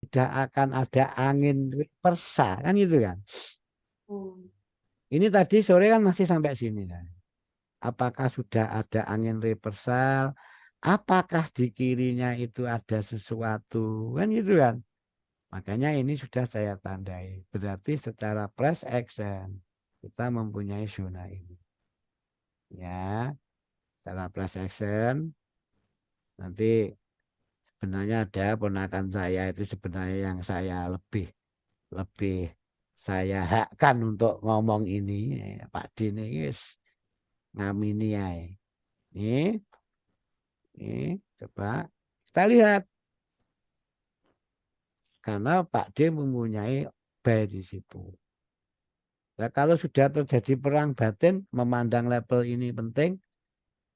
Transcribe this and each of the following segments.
sudah akan ada angin reversal kan gitu kan. Hmm. Ini tadi sore kan masih sampai sini kan. Apakah sudah ada angin reversal? Apakah di kirinya itu ada sesuatu kan gitu kan. Makanya ini sudah saya tandai. Berarti secara press action kita mempunyai zona ini. Ya, secara press action nanti sebenarnya ada ponakan saya itu sebenarnya yang saya lebih lebih saya hakkan untuk ngomong ini. Pak Din ini wis ngamini ya. Ini coba kita lihat karena Pak D mempunyai bay di situ. Nah, kalau sudah terjadi perang batin, memandang level ini penting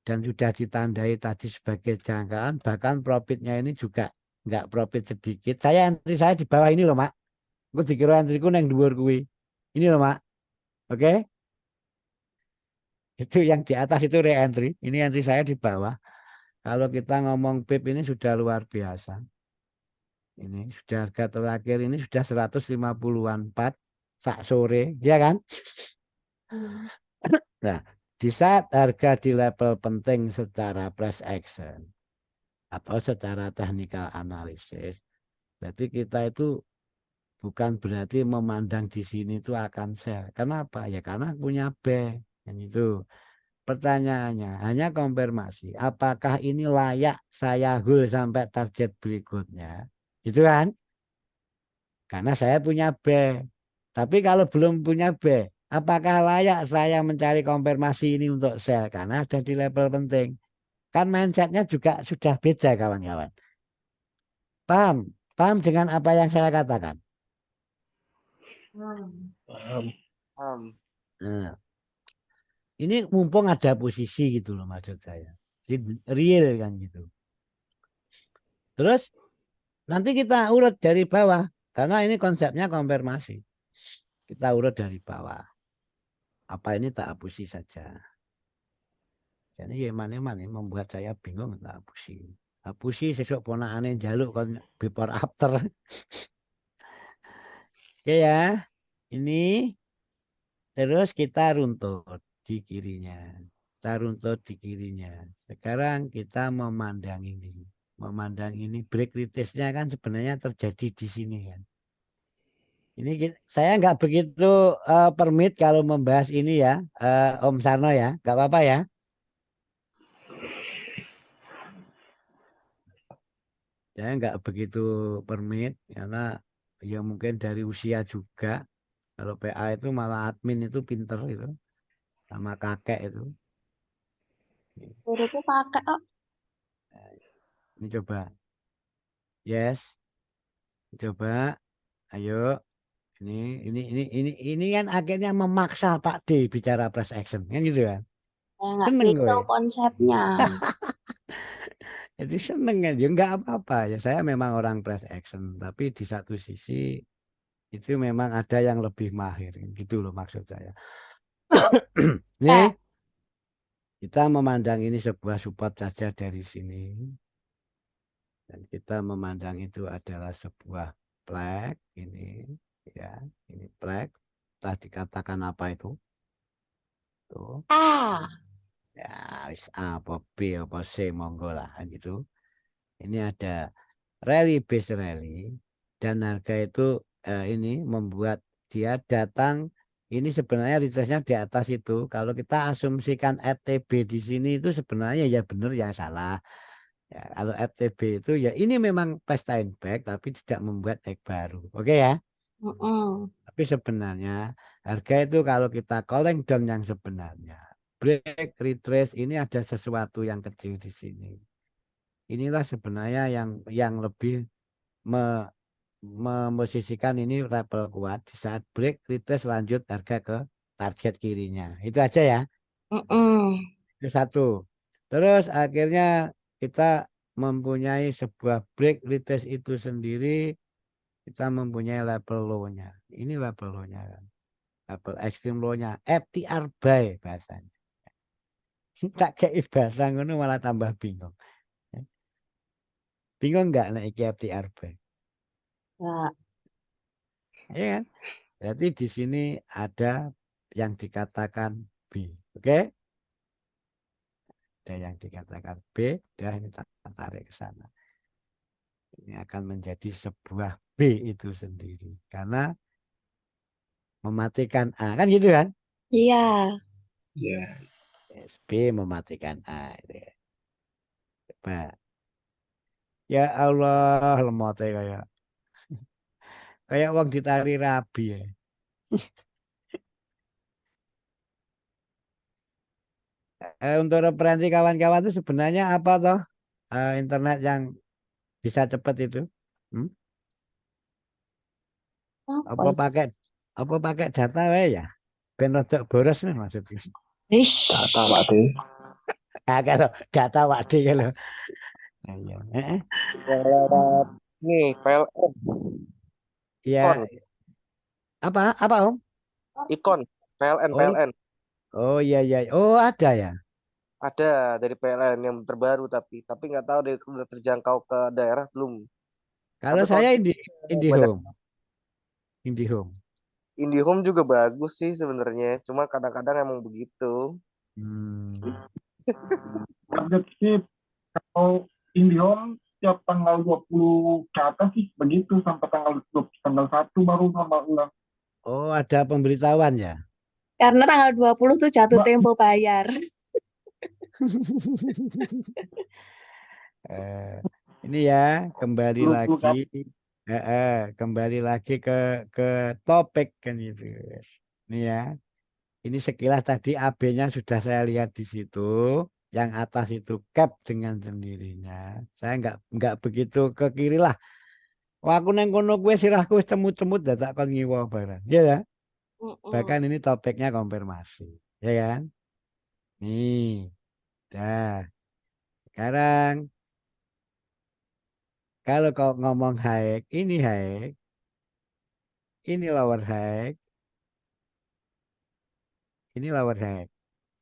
dan sudah ditandai tadi sebagai jangkaan, bahkan profitnya ini juga nggak profit sedikit. Entry saya di bawah ini loh, Mak. Aku dikira entriku neng dhuwur kuwi. Ini loh, Mak. Oke? Itu yang di atas itu re-entry. Ini entry saya di bawah. Kalau kita ngomong PIP ini sudah luar biasa. Ini sudah harga terakhir ini sudah 150-an 4 sak sore, ya kan? Hmm. Nah, di saat harga di level penting secara price action atau secara technical analysis, berarti kita itu bukan berarti memandang di sini itu akan sell. Kenapa? Ya karena punya bank. Dan itu pertanyaannya hanya konfirmasi. Apakah ini layak saya hold sampai target berikutnya? Itu kan? Karena saya punya bank. Tapi kalau belum punya bank, apakah layak saya mencari konfirmasi ini untuk sell? Karena ada di level penting. Kan mindsetnya juga sudah beda kawan-kawan. Paham? Paham dengan apa yang saya katakan? Hmm. Paham. Nah, ini mumpung ada posisi gitu loh maksud saya. Jadi real kan gitu. Terus nanti kita urut dari bawah. Karena ini konsepnya konfirmasi. Kita urut dari bawah. Apa ini tak hapusi saja. Jadi ya mana-mana membuat saya bingung tak hapusi. Hapusi sesuk ponakane jaluk kon before after. Oke ya. Ini terus kita runtut di kirinya. Kita runtut di kirinya. Sekarang kita memandang ini. Memandang ini break retestnya kan sebenarnya terjadi di sini kan. Ini saya nggak begitu permit kalau membahas ini ya, Om Sarno ya, nggak apa-apa ya. Saya nggak begitu permit karena ya mungkin dari usia juga. Kalau PA itu malah admin itu pinter itu sama kakek itu. Guruku kakek kok. Ini coba, yes, coba, ayo. Ini kan akhirnya memaksa Pak D bicara press action kan gitu kan. Ya nggak Seneng gitu gue. konsepnya. Jadi seneng kan, ya nggak apa-apa ya. Saya memang orang press action, tapi di satu sisi itu memang ada yang lebih mahir, gitu loh maksud saya. Eh, Nih kita memandang ini sebuah support saja dari sini, dan kita memandang itu adalah sebuah flag ini, ya, ini flag. Telah dikatakan apa itu? Tuh, ah, ya, wis A, apa B, apa C, monggo lah, kan gitu. Ini ada rally base rally dan harga itu ini membuat dia datang ini sebenarnya retestnya di atas itu. Kalau kita asumsikan FTB di sini itu sebenarnya ya benar ya salah. Ya, kalau FTB itu ya ini memang past time back tapi tidak membuat egg baru. Oke ya. mm-mm. Tapi sebenarnya harga itu kalau kita calling down yang sebenarnya break retrace ini ada sesuatu yang kecil di sini. Inilah sebenarnya yang lebih memposisikan ini level kuat di saat break retest lanjut harga ke target kirinya. Itu aja ya. Mm-mm. Itu satu. Terus akhirnya kita mempunyai sebuah break retest itu sendiri, kita mempunyai level low-nya. Ini level low-nya kan. Level extreme low-nya. FTR buy bahasanya. Tak kayak bahasa ngono malah tambah bingung. Bingung nggak nek iki FTR buy? Ya. Ya kan? Berarti di sini ada yang dikatakan B. Oke? Ada yang dikatakan B, dan ini tak tarik ke sana. Ini akan menjadi sebuah B itu sendiri. Karena mematikan A. Kan gitu kan? Iya. Iya. Yes, B mematikan A. Itu ya. Coba. Ya Allah, lemotnya kayak uang ditari rabi ya. Untuk referensi kawan-kawan itu sebenarnya apa toh? Internet yang bisa cepat itu? Hmm? Apa Apa itu? pakai data wae ya? Ben rodok boros nih maksudnya. Data Ish. Pak D. Kalau data wadi kalau. Nah, iya. Lewat nih PLN Ya, ikon apa Om? ikon PLN Oh, PLN oh iya iya. Oh ada ya. ada dari PLN yang terbaru tapi nggak tahu deh udah terjangkau ke daerah belum. Kalau Tapi kalau saya banyak IndiHome, IndiHome. IndiHome juga bagus sih sebenarnya, cuma kadang-kadang emang begitu. Hmm. Update sih kalau IndiHome tiap tanggal 20 ke atas sih begitu sampai tanggal 1 baru normal ulang. Oh ada pemberitahuan ya. Karena tanggal 20 tuh jatuh Mbak, tempo bayar. Eh, ini ya kembali 20 lagi, ke atas. kembali lagi ke topik kan itu. Ini ya, ini sekilas tadi AB-nya sudah saya lihat di situ. Yang atas itu cap dengan sendirinya. Saya nggak begitu ke kiri lah. Wah aku neng kono gue sirahku wis cemut-cemut dah tak kon ngiwa barang. Iya ya. Bahkan Mm-mm. ini topiknya konfirmasi. Ya kan? Nih, dah. Sekarang kalau kau ngomong high, ini lower high, ini lower high.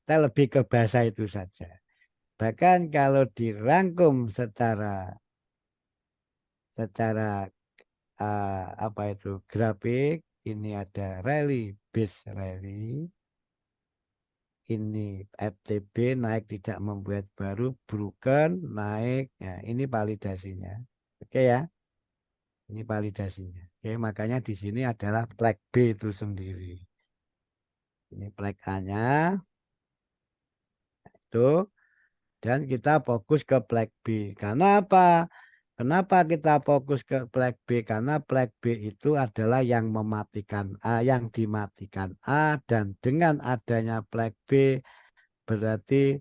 Kita lebih ke bahasa itu saja. Bahkan kalau dirangkum secara apa itu grafik, ini ada rally, base rally, ini FTB naik tidak membuat baru, broken naik, ya ini validasinya. Oke ya, ini validasinya. Oke, makanya di sini adalah flag B itu sendiri. Ini flag A-nya itu. Dan kita fokus ke flag B. Karena apa? Kenapa kita fokus ke flag B? Karena flag B itu adalah yang mematikan A, yang dimatikan A, dan dengan adanya flag B berarti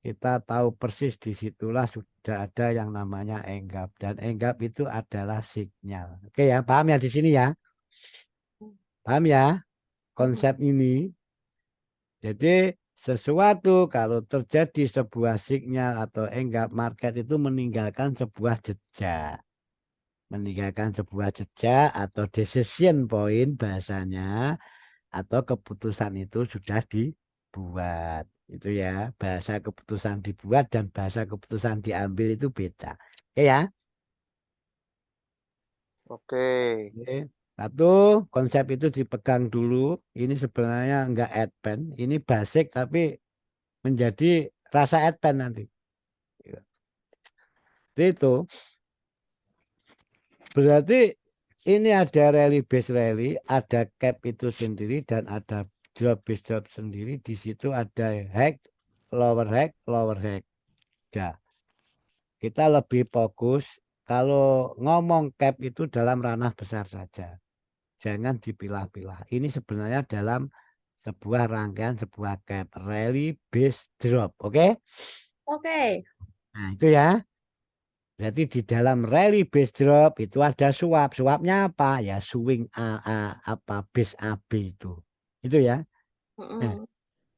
kita tahu persis disitulah sudah ada yang namanya enggap, dan enggap itu adalah sinyal. Oke ya, paham ya di sini ya? Paham ya Mm-mm. konsep ini? Jadi sesuatu kalau terjadi sebuah sinyal atau enggak, market itu meninggalkan sebuah jejak. Meninggalkan sebuah jejak atau decision point bahasanya, atau keputusan itu sudah dibuat. Itu ya, bahasa keputusan dibuat dan bahasa keputusan diambil itu beda. Oke ya. Oke. Oke. Satu, konsep itu dipegang dulu. Ini sebenarnya enggak advance, ini basic tapi menjadi rasa advance nanti. Itu berarti ini ada rally base rally, ada cap itu sendiri dan ada drop base drop sendiri. Di situ ada high, lower high. Ya, kita lebih fokus kalau ngomong cap itu dalam ranah besar saja. Jangan dipilah-pilah. Ini sebenarnya dalam sebuah rangkaian sebuah cap rally base drop. Oke? Oke. Nah, itu ya. Berarti di dalam rally base drop itu ada suap. Suapnya apa? Ya swing apa base AB itu. Itu ya. Nah, Mm-mm.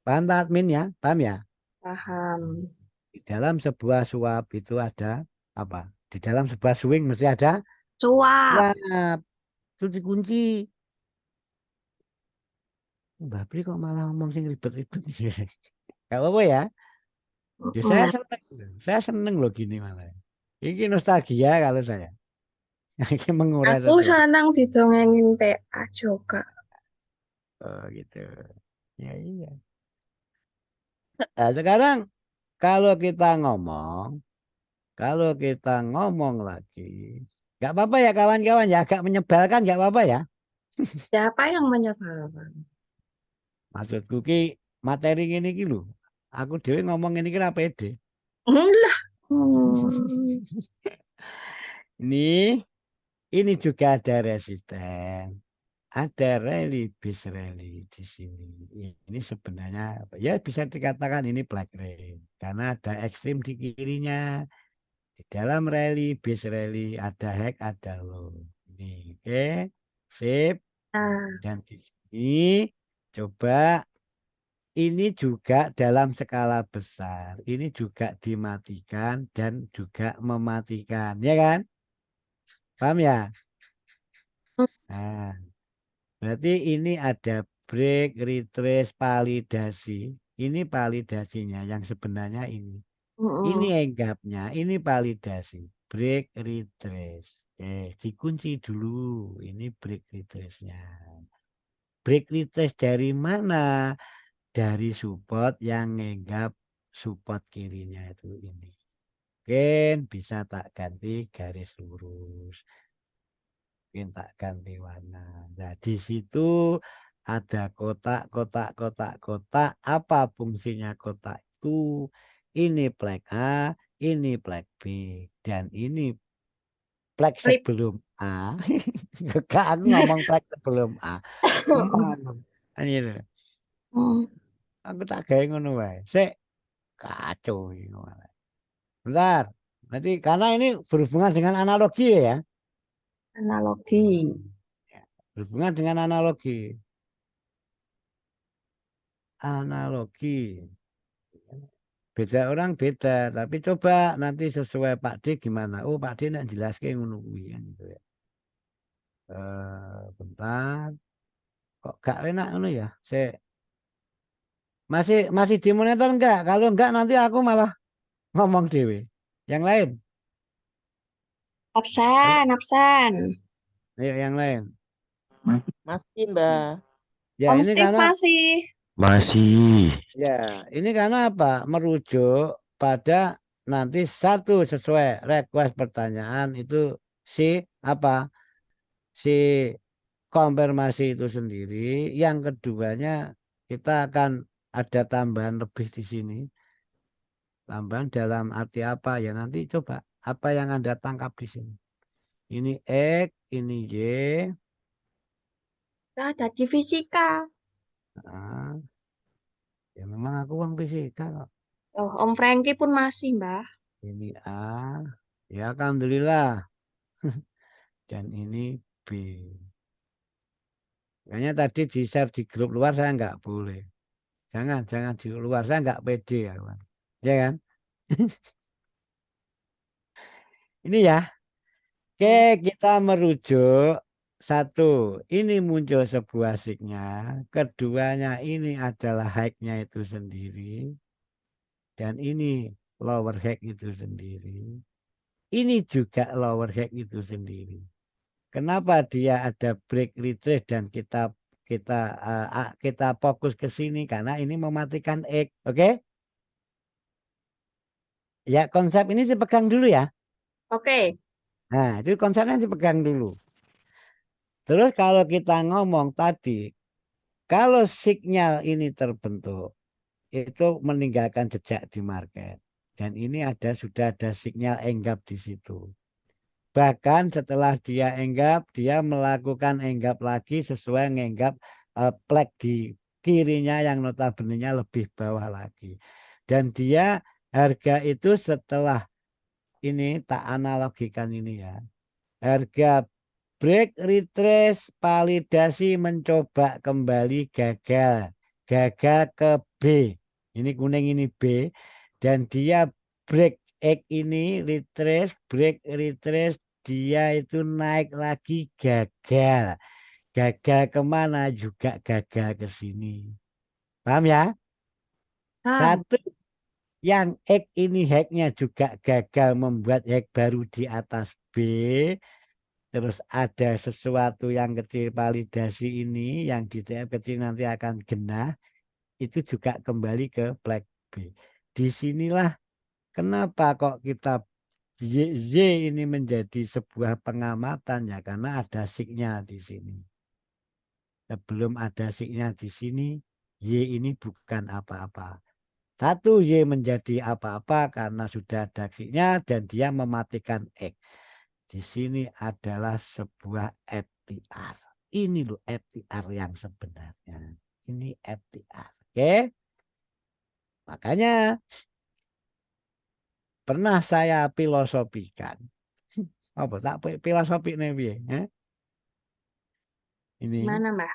paham tak admin ya? Paham ya? Paham. Di dalam sebuah suap itu ada apa? Di dalam sebuah swing mesti ada Suap. suap. Itu dikunci. Mbak Pri kok malah ngomong sing ribet-ribet. Gak apa-apa ya. Ya, saya Mm-mm. seneng. Saya seneng loh gini malah. Ini nostalgia kalau saya. Mengurai Aku stres. senang didongengin PA juga. Oh gitu. Ya iya. Nah, sekarang kalau kita ngomong, kalau kita ngomong lagi, nggak apa-apa ya kawan-kawan ya, agak menyebalkan nggak apa-apa ya. Siapa yang menyebalkan? Maksudku ki materi ini ki lho. Aku dewe ngomong ini kira pede. Enggak. Hmm. Ini juga ada resisten. Ada rally bis rally di sini. Ini sebenarnya ya bisa dikatakan ini black rain karena ada ekstrim di kirinya. Di dalam rally bis rally ada high ada low. Ini oke. Sip. Nah, Dan di sini coba ini juga dalam skala besar. Ini juga dimatikan dan juga mematikan, ya kan? Paham ya? Nah, berarti ini ada break, retrace, validasi. Ini validasinya yang sebenarnya ini. Ini mm-mm. enggapnya, ini validasi. Break, retrace. Dikunci dulu. Ini break retrace-nya. Break retrace dari mana? Dari support yang ngenggap support kirinya itu ini. Mungkin bisa tak ganti garis lurus. Mungkin tak ganti warna. Nah, di situ ada kotak, kotak, kotak, kotak. Apa fungsinya kotak itu? Ini flag A, ini flag B, dan ini flag Flip. sebelum A. Enggak, aku ngomong flag sebelum A. Emang. Ini, Hmm. aku tak gawe ngono wae. Sik, kacau ini. Bentar. Nanti karena ini berhubungan dengan analogi ya. Analogi. Berhubungan dengan analogi. Analogi. Beda orang beda, tapi coba nanti sesuai Pak D gimana. Oh, Pak D nak jelaskan ngono kuwi kan gitu ya. Bentar. Kok gak enak ngono ya? Saya masih masih di monitor enggak? Kalau enggak nanti aku malah ngomong dewe. Yang lain. Ayo, Absen, absen. ayo yang lain. Masih, Mbak. Ya, Om ini Steve karena masih. Masih. ya, ini karena apa? Merujuk pada nanti satu sesuai request pertanyaan itu si apa? Si konfirmasi itu sendiri. Yang keduanya kita akan ada tambahan lebih di sini. Tambahan dalam arti apa ya nanti coba apa yang Anda tangkap di sini. Ini X, ini Y. Ada di fisika. Nah, ya memang aku uang fisika kok. Oh, Om Frankie pun masih, Mbah. Ini A. Ya alhamdulillah. Dan ini B. Kayaknya tadi di share di grup luar saya nggak boleh. Jangan di luar saya nggak pede ya, Bang. Ya kan? Ini ya. Oke, kita merujuk satu. Ini muncul sebuah sinyal. Keduanya ini adalah high-nya itu sendiri. Dan ini lower high itu sendiri. Ini juga lower high itu sendiri. Kenapa dia ada break retrace dan kita fokus ke sini karena ini mematikan X, oke? Ya konsep ini dipegang dulu ya. Oke. Nah itu konsepnya dipegang dulu. Terus kalau kita ngomong tadi, kalau sinyal ini terbentuk, itu meninggalkan jejak di market. Dan ini sudah ada sinyal enggap di situ. Bahkan setelah dia enggap, dia melakukan enggap lagi sesuai ngenggap plek di kirinya yang notabene-nya lebih bawah lagi. Dan dia harga itu setelah ini tak analogikan ini ya. Harga break retrace validasi mencoba kembali gagal. Gagal ke B. Ini kuning ini B. Dan dia break X ini retrace, break retrace dia itu naik lagi gagal. Gagal kemana juga gagal ke sini. Paham ya? Satu yang X ini hacknya juga gagal membuat hack baru di atas B. terus ada sesuatu yang kecil validasi ini, yang di TF kecil nanti akan genah, itu juga kembali ke flag B. Disinilah kenapa kok kita Y ini menjadi sebuah pengamatan ya, karena ada signal di sini. Sebelum ada signal di sini, Y ini bukan apa-apa. Satu, Y menjadi apa-apa karena sudah ada signal dan dia mematikan X. Di sini adalah sebuah FTR. Ini loh FTR yang sebenarnya. Ini FTR. Oke. Makanya pernah saya filosofikan. Apa tak filosofi nih piye? Ini Gimana, Mbah?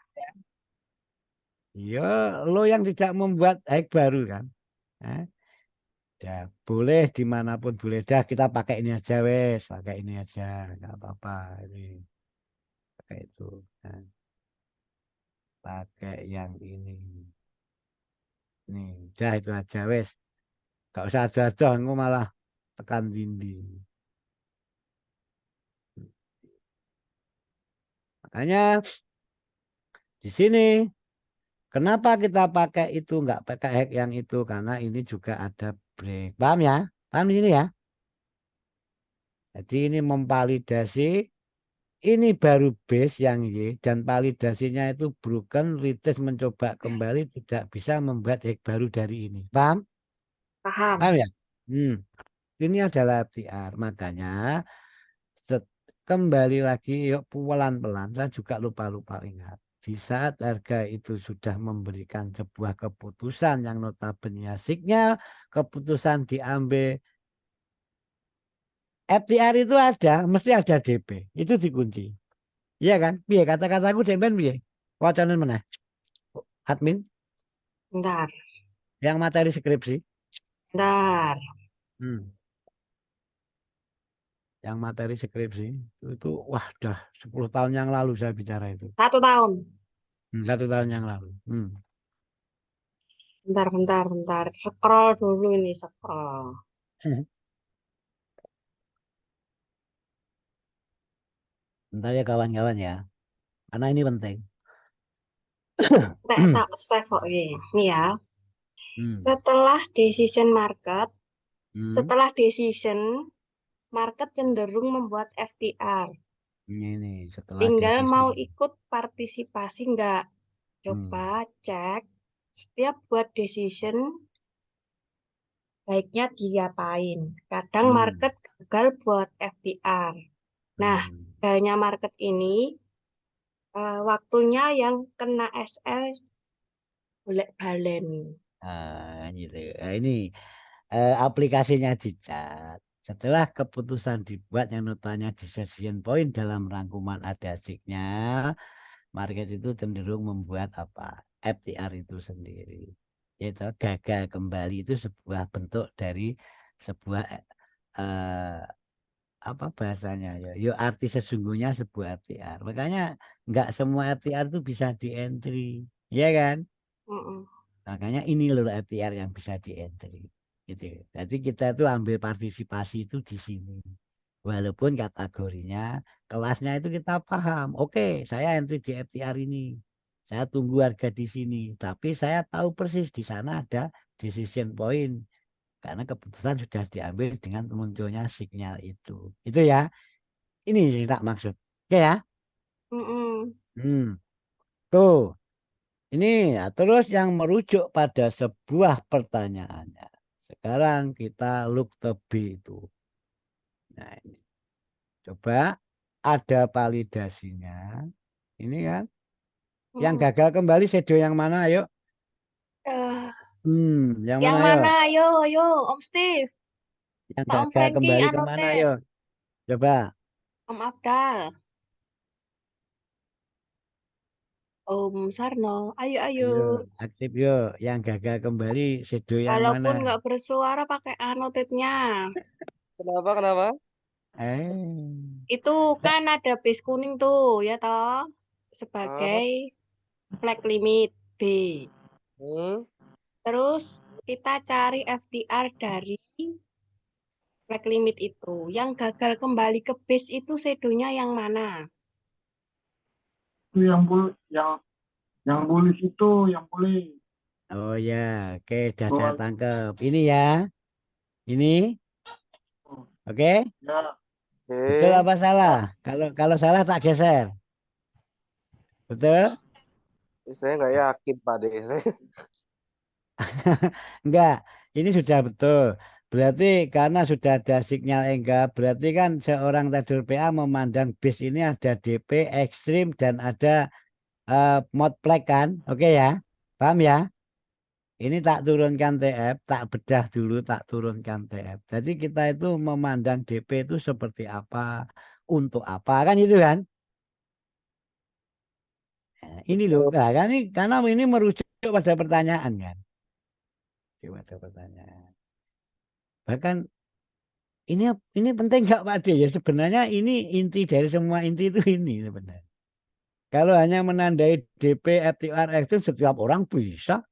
ya lo yang tidak membuat hack baru kan. Ya boleh dimanapun boleh, dah kita pakai ini aja wes, pakai ini aja nggak apa-apa, ini pakai itu. Nah, pakai yang ini nih, dah itu aja wes, nggak usah aja-aja, engko malah tekan dinding. Makanya di sini kenapa kita pakai itu, nggak pakai hack yang itu, karena ini juga ada break, paham ya, paham di sini ya. Jadi ini memvalidasi, ini baru base yang Y, dan validasinya itu broken, retest mencoba kembali, tidak bisa membuat hack baru dari ini. Paham? Paham. Paham ya? Ini adalah FTR. Makanya kembali lagi yuk pelan-pelan. Saya juga lupa-lupa ingat. Di saat harga itu sudah memberikan sebuah keputusan yang notabene signal, keputusan diambil FTR itu ada, mesti ada DP. Itu dikunci. Iya kan? Piye kata-kataku dempen piye? Wacanan mana? Admin Bentar. yang materi skripsi. Bentar. Yang materi skripsi itu wah dah 10 tahun yang lalu saya bicara itu. 1 tahun. 1 tahun yang lalu. Bentar. Scroll dulu ini, scroll. Bentar ya kawan-kawan ya. Karena ini penting. Tak save kok ini. Nih ya. Hmm. Setelah decision market, Hmm. setelah decision market cenderung membuat FTR. Ini setelah Tinggal decision. mau ikut partisipasi nggak? Coba cek setiap buat decision baiknya diapain. Kadang market gagal buat FTR. Nah, gagalnya market ini waktunya yang kena SL bolak balen. Gitu. Nah, ini aplikasinya dicat. Setelah keputusan dibuat yang notanya decision point dalam rangkuman ada signal, market itu cenderung membuat apa? FTR itu sendiri. Yaitu gagal kembali itu sebuah bentuk dari sebuah apa bahasanya ya? Yo arti sesungguhnya sebuah FTR. Makanya nggak semua FTR itu bisa di entry, ya kan? Makanya ini loh FTR yang bisa di entry. Gitu. Jadi kita tuh ambil partisipasi itu di sini. Walaupun kategorinya, kelasnya itu kita paham. Oke, saya entry di FTR ini. Saya tunggu harga di sini. Tapi saya tahu persis di sana ada decision point. Karena keputusan sudah diambil dengan munculnya sinyal itu. Itu ya. Ini yang tak maksud. Oke ya. Tuh. Ini ya, terus yang merujuk pada sebuah pertanyaannya. Sekarang kita look to B itu. Nah ini. Coba ada validasinya. Ini kan. Yang gagal kembali shadow yang mana ayo? Yang mana ayo? Ayo, Om Steve. Yang Pak Om gagal Frankie kembali kemana anotet. ayo? Coba. Om Abdal. Om Sarno. Ayo. Ayo, aktif yuk. Yang gagal kembali shadow yang Walaupun mana? nggak bersuara pakai anotetnya. Kenapa? Itu kan ada base kuning tuh, ya toh? Sebagai flag limit B. Terus kita cari FTR dari Flag limit itu. Yang gagal kembali ke base itu shadow-nya yang mana? Itu yang bullish itu yang boleh. Oh ya, oke, sudah saya Bawah itu. tangkap. Ini ya, ini, Oh, oke. ya, Betul Oke. apa salah? Kalau salah tak geser. Betul? Saya nggak yakin Pak De. Enggak, ini sudah betul. Berarti karena sudah ada sinyal enggak, berarti kan seorang trader PA memandang base ini ada DP, ekstrim, dan ada mod flag kan? Oke ya, paham ya? Ini tak turunkan TF, tak bedah dulu, tak turunkan TF. Jadi kita itu memandang DP itu seperti apa, untuk apa, kan itu kan? Nah, ini loh, nah, kan ini, karena ini merujuk pada pertanyaan kan? Pada pertanyaan. Bahkan ini penting nggak Pak De? Ya sebenarnya ini inti dari semua inti itu ini sebenarnya. Kalau hanya menandai DP, FTR, itu setiap orang bisa.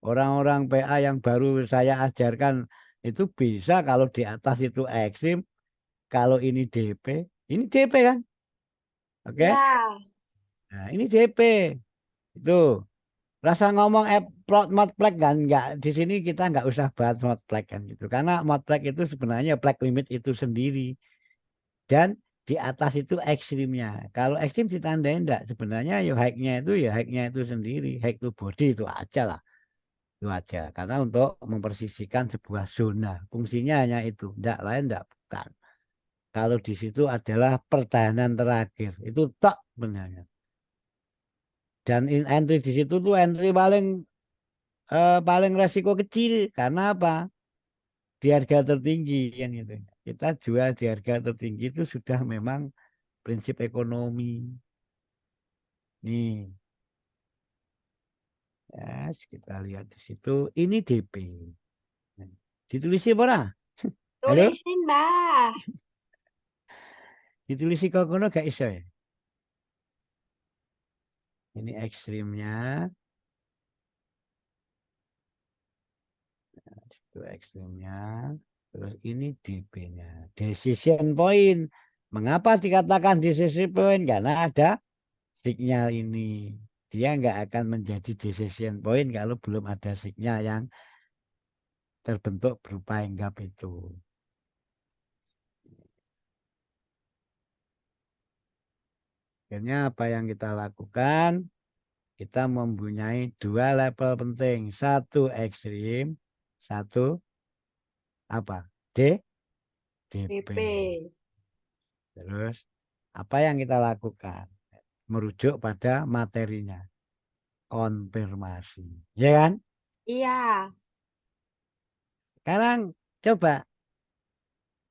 Orang-orang PA yang baru saya ajarkan itu bisa kalau di atas itu ekstrim, kalau ini DP, ini DP kan? Oke? Ya, Nah, ini DP. Itu rasa ngomong plot mod flag kan nggak di sini kita nggak usah bahas mod flag kan gitu. Karena mod flag itu sebenarnya flag limit itu sendiri. Dan di atas itu ekstrimnya. Kalau ekstrim ditandain enggak, sebenarnya ya high-nya itu sendiri, high to body itu aja lah. Itu aja. Karena untuk mempersisikan sebuah zona. Fungsinya hanya itu, enggak lain enggak bukan. Kalau di situ adalah pertahanan terakhir. Itu tok sebenarnya. Dan entry di situ tuh entry paling resiko kecil. Karena apa? Di harga tertinggi kan gitu. Kita jual di harga tertinggi itu sudah memang prinsip ekonomi. Nih, ya, kita lihat di situ. Ini DP. Nah, ditulisi apa? Halo? tulisin, Mbah. Ditulisi kok kono gak iso ya? Ini ekstrimnya. Itu ekstrimnya. Terus ini DP-nya. Decision point. Mengapa dikatakan decision point? Karena ada sinyal ini. Dia nggak akan menjadi decision point kalau belum ada sinyal yang terbentuk berupa enggap itu. Akhirnya apa yang kita lakukan? Kita mempunyai dua level penting. Satu ekstrim, satu apa? DP. DP. Terus apa yang kita lakukan? Merujuk pada materinya. Konfirmasi. Ya kan? Iya. Sekarang coba.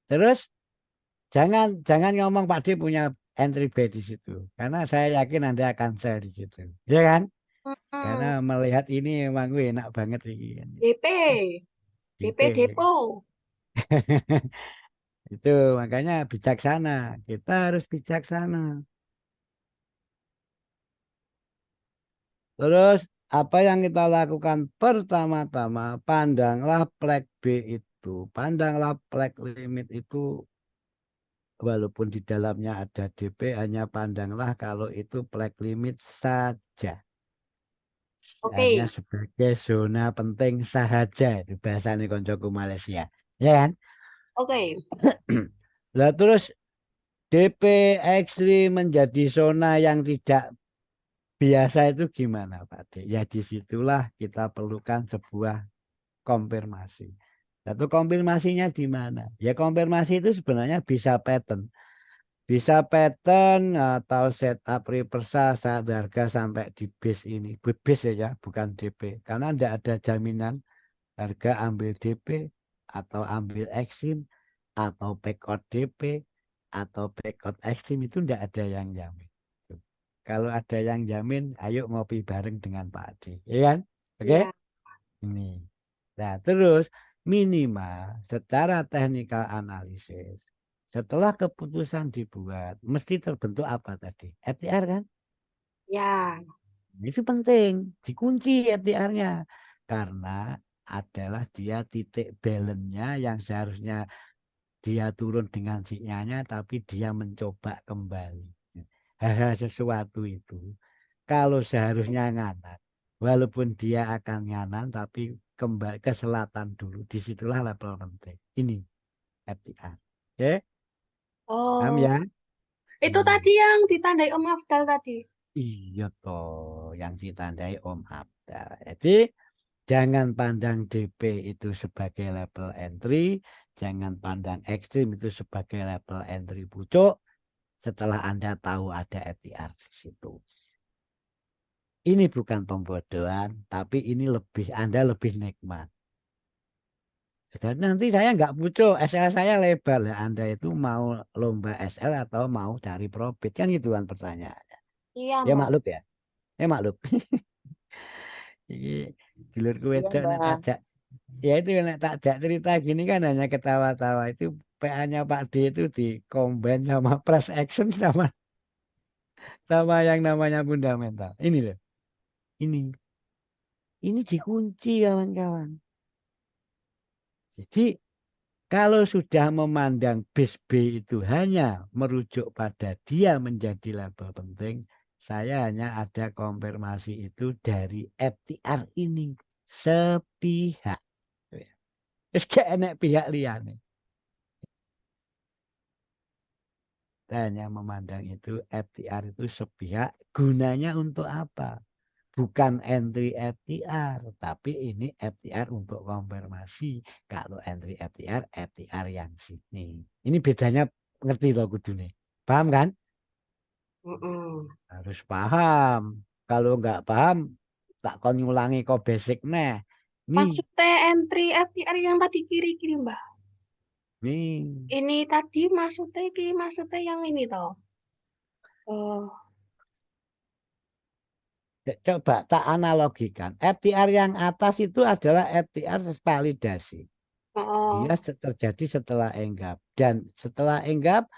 Terus jangan ngomong Pak D punya entry B di situ. Karena saya yakin Anda akan share di situ. Ya kan? Karena Mm-mm. melihat ini memang enak banget ini. DP. DP DP. depo. Itu makanya bijaksana. Kita harus bijaksana. Terus apa yang kita lakukan pertama-tama, pandanglah flag B itu. Pandanglah flag limit itu walaupun di dalamnya ada DP, hanya pandanglah kalau itu flag limit saja. Hanya Oke. sebagai zona penting saja. Itu bahasanya koncoku Malaysia. Ya kan? Oke. Lah terus DP ekstrim menjadi zona yang tidak biasa itu gimana Pak D? Ya disitulah kita perlukan sebuah konfirmasi. Satu konfirmasinya di mana? Ya konfirmasi itu sebenarnya bisa pattern. Bisa pattern atau setup reversal saat harga sampai di base ini. Base ya, bukan DP. Karena tidak ada jaminan harga ambil DP atau ambil ekstrim atau backout DP atau backout ekstrim itu tidak ada yang jamin. Kalau ada yang jamin, ayo ngopi bareng dengan Pak Adi. Iya kan? Oke? Ya. Ini. Nah, terus minimal secara technical analisis, setelah keputusan dibuat, mesti terbentuk apa tadi? FTR kan? Ya. Itu penting, dikunci FTR-nya. Karena adalah dia titik balance-nya yang seharusnya dia turun dengan sinyalnya, tapi dia mencoba kembali. Hal-hal sesuatu itu, kalau seharusnya nganan, walaupun dia akan nganan, tapi kembali ke selatan dulu. Disitulah level penting. Ini FTR. Oke, paham Oh, ya? itu tadi yang ditandai Om Afdal tadi. Iya toh, yang ditandai Om Abdal. Jadi jangan pandang DP itu sebagai level entry, jangan pandang ekstrim itu sebagai level entry pucuk. Setelah Anda tahu ada FTR di situ. Ini bukan pembodohan, tapi ini Anda lebih nikmat. Dan nanti saya nggak pucuk, SL saya lebar ya. Anda itu mau lomba SL atau mau cari profit, kan gitu kan pertanyaannya. Iya, Ya Mbak. maklub ya, maklub. Ini dulurku Iya, wedok nek Mbak. takjak. Ya itu nek takjak cerita gini kan hanya ketawa-tawa. Itu PA-nya Pak D itu di combine sama press action sama yang namanya fundamental. Ini loh. Ini dikunci kawan-kawan. Jadi kalau sudah memandang base B itu hanya merujuk pada dia menjadi label penting, saya hanya ada konfirmasi itu dari FTR ini sepihak. Terus gak enak pihak liane. Saya hanya memandang itu FTR itu sepihak, gunanya untuk apa? Bukan entry FTR, tapi ini FTR untuk konfirmasi. Kalau entry FTR, FTR yang sini. Ini bedanya ngerti loh kudune. Paham kan? Mm-mm. Harus paham. Kalau nggak paham, tak kon ngulangi kok basic nih. Nih, Maksudnya entry FTR yang tadi kiri-kiri, Mbak. nih. Ini tadi maksudnya yang ini toh. Oh, Coba tak analogikan. FTR yang atas itu adalah FTR validasi. oh, Dia terjadi setelah enggap. Dan setelah enggap,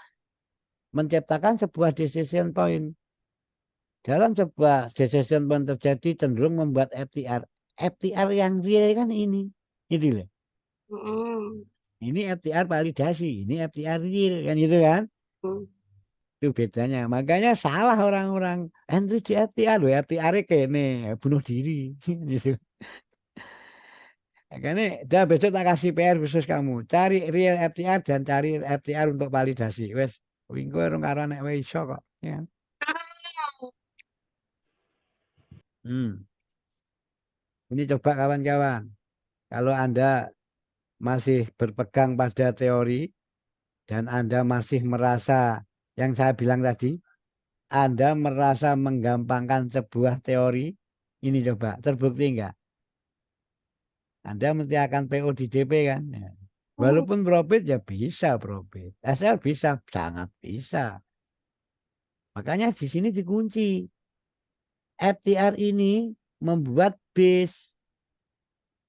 menciptakan sebuah decision point. Dalam sebuah decision point terjadi cenderung membuat FTR. FTR yang real kan ini. Gitu loh. mm-mm. Ini FTR validasi, ini FTR real kan gitu kan. Mm. Itu bedanya. Makanya salah orang-orang entry di FTR loh. FTR-nya kene bunuh diri gitu. Makanya dah besok tak kasih PR khusus kamu. Cari real FTR dan cari FTR untuk validasi. Wes, wingko orang karo nek wis iso kok. Ya. Hmm. Ini coba kawan-kawan. Kalau Anda masih berpegang pada teori dan Anda masih merasa yang saya bilang tadi, Anda merasa menggampangkan sebuah teori, ini coba terbukti enggak? Anda mesti akan PO di DP kan? Ya. Walaupun profit ya bisa profit. SL bisa, sangat bisa. Makanya di sini dikunci. FTR ini membuat base.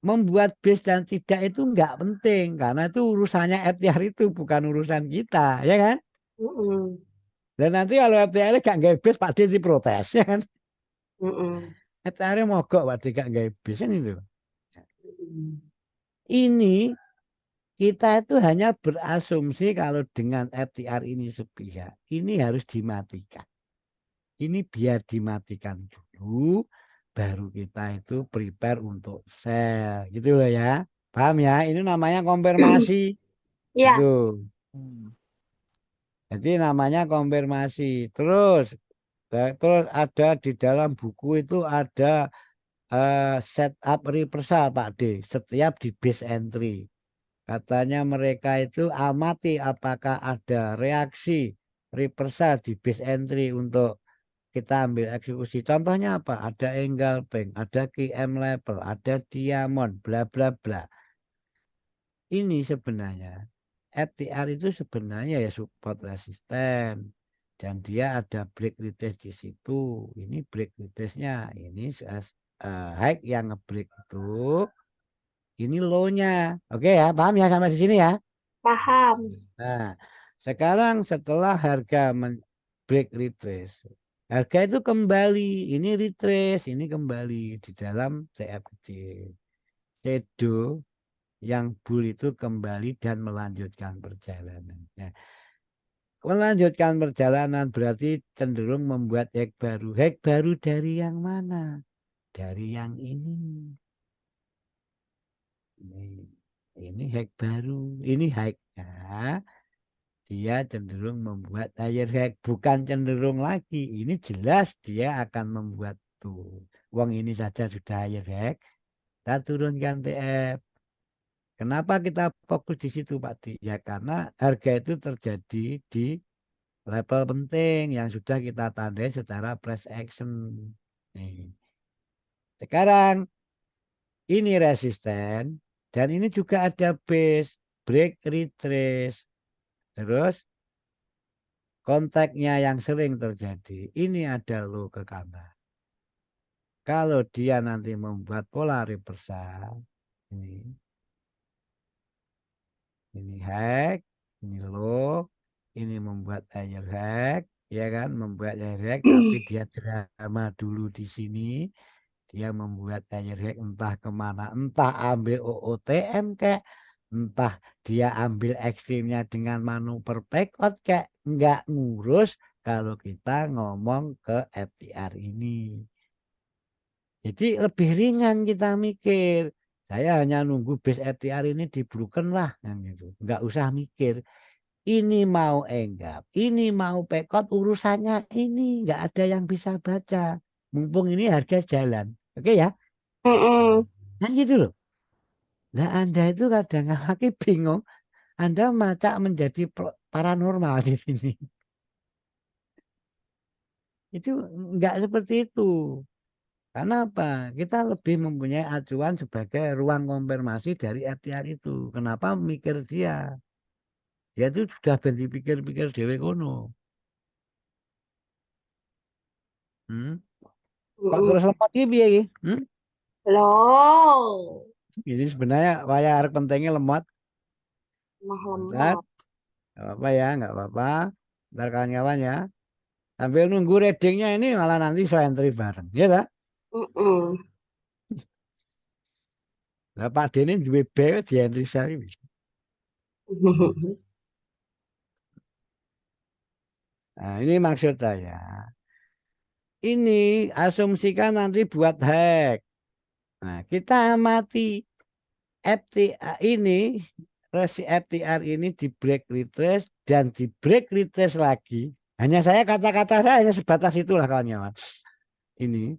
Membuat base dan tidak itu enggak penting. Karena itu urusannya FTR itu bukan urusan kita. Ya kan? Mm-mm. Dan nanti kalau FTR gak nggak base Pak D diprotes. Ya kan? Mm-mm. FTR mogok Pak D gak nggak base kan itu. Mm-mm. Ini kita itu hanya berasumsi kalau dengan FTR ini sepihak. Ini harus dimatikan. Ini biar dimatikan dulu. Baru kita itu prepare untuk sell. Gitu loh ya. Paham ya? Ini namanya konfirmasi. Ya, Itu. Jadi namanya konfirmasi. Terus ada di dalam buku itu ada setup reversal Pak D. Setiap di base entry. Katanya mereka itu amati apakah ada reaksi reversal di base entry untuk kita ambil eksekusi. Contohnya apa? Ada Engulfing, ada QM level, ada diamond, bla bla bla. Ini sebenarnya FTR itu sebenarnya ya support resisten dan dia ada break retest di situ. Ini break retestnya, ini high yang ngebreak itu, ini low-nya. Oke ya, paham ya sampai di sini ya. paham. Nah, sekarang setelah harga break retrace, harga itu kembali, ini retrace, ini kembali di dalam CF kecil. Shadow Yang bul itu kembali dan melanjutkan perjalanan. Nah, melanjutkan perjalanan berarti cenderung membuat hek baru. Hek baru dari yang mana? Dari yang ini. Ini hek baru. Ini heknya. Dia cenderung membuat higher hek. Bukan cenderung lagi. Ini jelas dia akan membuat tuh. Uang ini saja sudah higher hek. Kita turunkan TF. Kenapa kita fokus di situ Pak Di? Ya karena harga itu terjadi di level penting yang sudah kita tandai secara price action. Nih. Sekarang ini resisten dan ini juga ada base, break, retrace. Terus kontaknya yang sering terjadi. Ini ada low ke kanan. Kalau dia nanti membuat pola reversal, ini high, ini low, ini membuat higher high, ya kan, membuat higher high, tapi dia drama dulu di sini, dia membuat higher high entah kemana, entah ambil OOTM kayak, entah dia ambil ekstrimnya dengan manuver backout kayak, nggak ngurus kalau kita ngomong ke FTR ini. Jadi lebih ringan kita mikir. Saya hanya nunggu base FTR ini di broken lah, gitu. Nggak usah mikir. Ini mau enggap, ini mau pekot, urusannya ini nggak ada yang bisa baca. Mumpung ini harga jalan, oke ya? Nah gitu loh. Nah Anda itu kadang-kadang bingung. Anda macak menjadi paranormal di sini. Itu nggak seperti itu. Karena apa? Kita lebih mempunyai acuan sebagai ruang konfirmasi dari FTR itu. Kenapa mikir dia? Dia itu sudah berhenti pikir-pikir dewe kono. Kok terus lemot iki piye iki? Loh, Ini sebenarnya wayah arek pentingnya lemot. mah Bentar. lemot. Nggak apa-apa ya, nggak apa-apa. Bentar kawan-kawan ya. Sambil nunggu readingnya ini malah nanti saya entry bareng. Ya tak? Nah, Pak Deni duwe B di entry saya ini. Nah, ini maksud saya. Ini asumsikan nanti buat hack. Nah, kita amati FTR ini, resi FTR ini di break retrace dan di break retrace lagi. Hanya saya kata-kata saya hanya sebatas itulah kawan-kawan. Ini.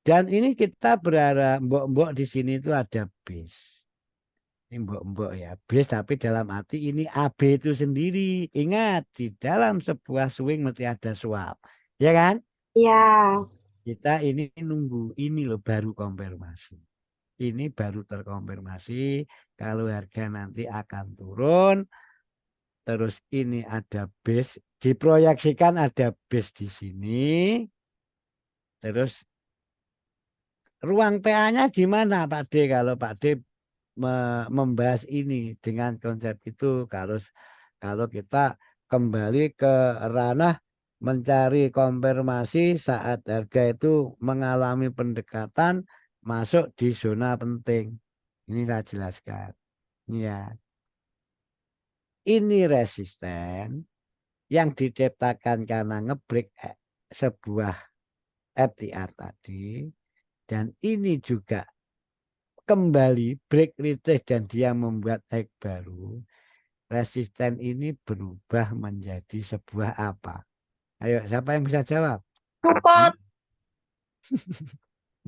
Dan ini kita berharap mbok-mbok di sini itu ada base. Ini mbok-mbok ya, base tapi dalam arti ini AB itu sendiri. Ingat, di dalam sebuah swing mesti ada swap. Ya kan? Ya. Kita ini nunggu, ini loh baru konfirmasi. Ini baru terkonfirmasi kalau harga nanti akan turun. Terus ini ada base, diproyeksikan ada base di sini. Terus ruang PA-nya di mana Pak D? Kalau Pak D membahas ini dengan konsep itu, kalau kita kembali ke ranah mencari konfirmasi saat harga itu mengalami pendekatan masuk di zona penting. Ini saya jelaskan. Ya. Ini resisten yang diciptakan karena ngebreak sebuah FTR tadi. Dan ini juga kembali break retrace dan dia membuat high baru. Resisten ini berubah menjadi sebuah apa? Ayo, siapa yang bisa jawab? Support.